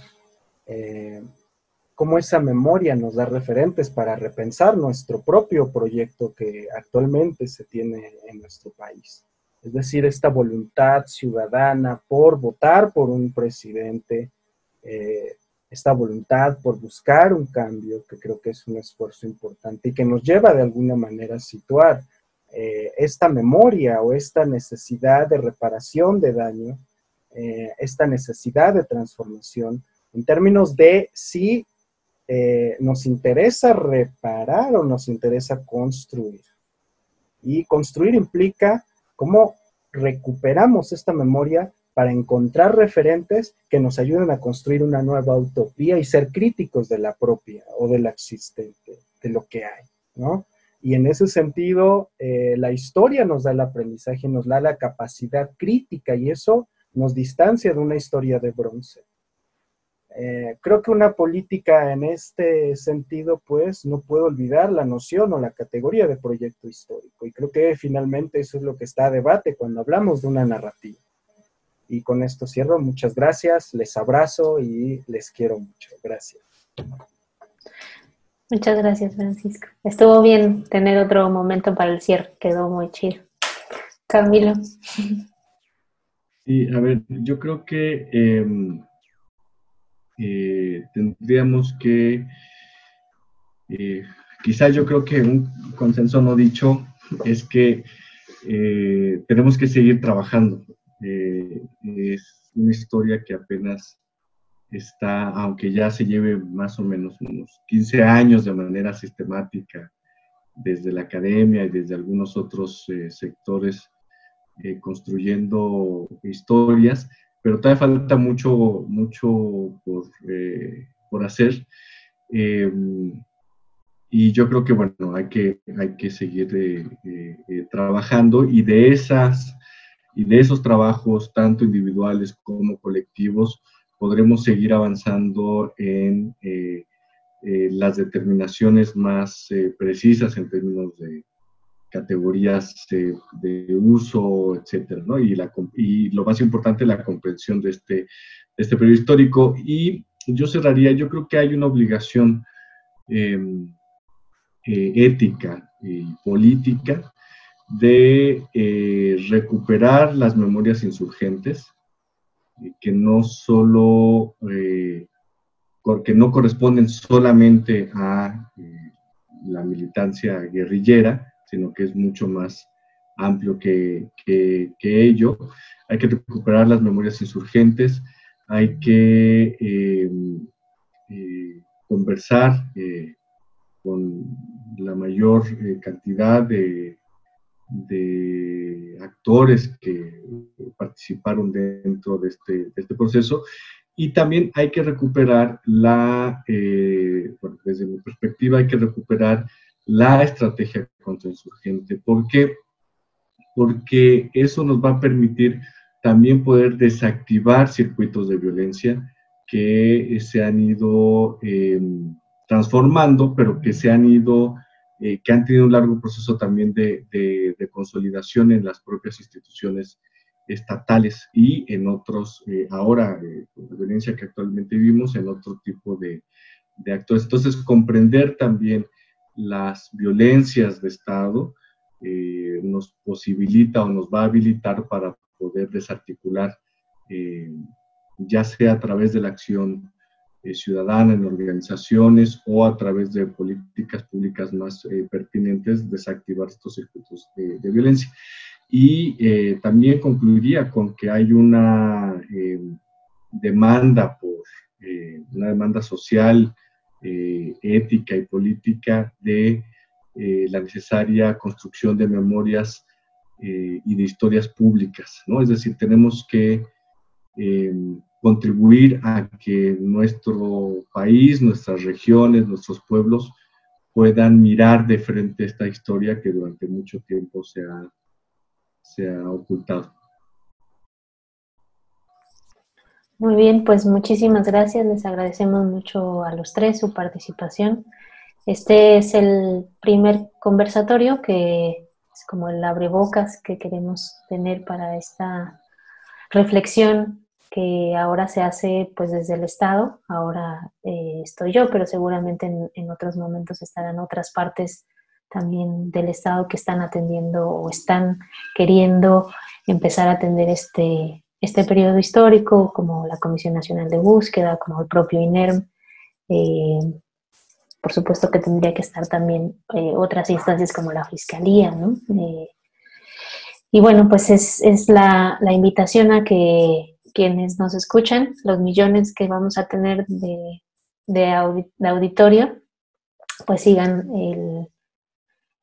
cómo esa memoria nos da referentes para repensar nuestro propio proyecto que actualmente se tiene en nuestro país. Es decir, esta voluntad ciudadana por votar por un presidente, esta voluntad por buscar un cambio, que creo que es un esfuerzo importante y que nos lleva de alguna manera a situar esta memoria o esta necesidad de reparación de daño, esta necesidad de transformación, en términos de si nos interesa reparar o nos interesa construir. Y construir implica cómo recuperamos esta memoria para encontrar referentes que nos ayuden a construir una nueva utopía y ser críticos de la propia o de la existente, de lo que hay, ¿no? Y en ese sentido, la historia nos da el aprendizaje, nos da la capacidad crítica y eso nos distancia de una historia de bronce. Creo que una política en este sentido, pues, no puede olvidar la noción o la categoría de proyecto histórico. Y creo que finalmente eso es lo que está a debate cuando hablamos de una narrativa. Y con esto cierro. Muchas gracias, les abrazo y les quiero mucho. Gracias. Muchas gracias, Francisco. Estuvo bien tener otro momento para el cierre. Quedó muy chido. Camilo. Sí, a ver, yo creo que tendríamos que, quizá yo creo que un consenso no dicho es que tenemos que seguir trabajando. Es una historia que apenas está, aunque ya se lleve más o menos unos 15 años de manera sistemática desde la academia y desde algunos otros sectores construyendo historias, pero todavía falta mucho por hacer. Y yo creo que, bueno, hay que seguir trabajando y de esos trabajos, tanto individuales como colectivos, podremos seguir avanzando en las determinaciones más precisas en términos de categorías de uso, etcétera, ¿no? Y lo más importante, la comprensión de este periodo histórico. Y yo cerraría, yo creo que hay una obligación ética y política de recuperar las memorias insurgentes, que no solo, que no corresponden solamente a la militancia guerrillera, sino que es mucho más amplio que ello. Hay que recuperar las memorias insurgentes, hay que conversar con la mayor cantidad de actores que participaron dentro de este proceso, y también hay que recuperar bueno, desde mi perspectiva, hay que recuperar la estrategia contrainsurgente. ¿Por qué? Porque eso nos va a permitir también poder desactivar circuitos de violencia que se han ido transformando, pero que se han ido, que han tenido un largo proceso también de consolidación en las propias instituciones estatales y en otros, ahora, con la violencia que actualmente vivimos, en otro tipo de actores. Entonces, comprender también las violencias de Estado nos posibilita o nos va a habilitar para poder desarticular ya sea a través de la acción ciudadana en organizaciones o a través de políticas públicas más pertinentes, desactivar estos circuitos de violencia. Y también concluiría con que hay una demanda una demanda social, ética y política de la necesaria construcción de memorias y de historias públicas, ¿no? Es decir, tenemos que contribuir a que nuestro país, nuestras regiones, nuestros pueblos puedan mirar de frente esta historia que durante mucho tiempo se ha ocultado. Muy bien, pues muchísimas gracias. Les agradecemos mucho a los tres su participación. Este es el primer conversatorio que es como el abrebocas que queremos tener para esta reflexión que ahora se hace pues desde el Estado. Ahora estoy yo, pero seguramente en otros momentos estarán otras partes también del Estado que están atendiendo o están queriendo empezar a atender este periodo histórico, como la Comisión Nacional de Búsqueda, como el propio INERM. Por supuesto que tendría que estar también otras instancias como la Fiscalía, ¿no? Y bueno, pues es la invitación a que quienes nos escuchan, los millones que vamos a tener de auditorio, pues sigan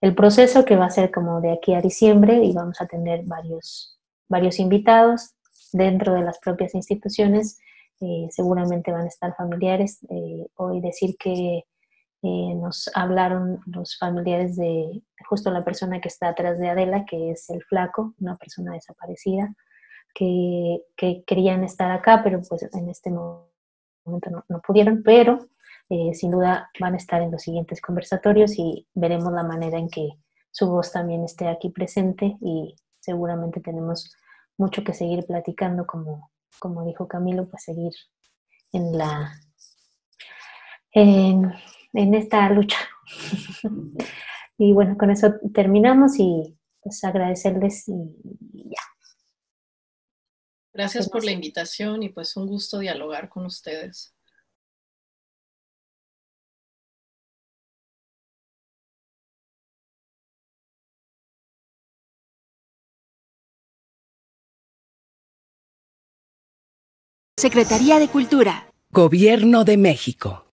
el proceso que va a ser como de aquí a diciembre, y vamos a tener varios invitados dentro de las propias instituciones. Seguramente van a estar familiares. Hoy decir que nos hablaron los familiares de justo la persona que está atrás de Adela, que es el Flaco, una persona desaparecida, que querían estar acá, pero pues en este momento no pudieron, pero sin duda van a estar en los siguientes conversatorios y veremos la manera en que su voz también esté aquí presente, y seguramente tenemos mucho que seguir platicando, como dijo Camilo, pues seguir en esta lucha. Y bueno, con eso terminamos y pues agradecerles y ya. Gracias por la invitación y pues un gusto dialogar con ustedes. Secretaría de Cultura. Gobierno de México.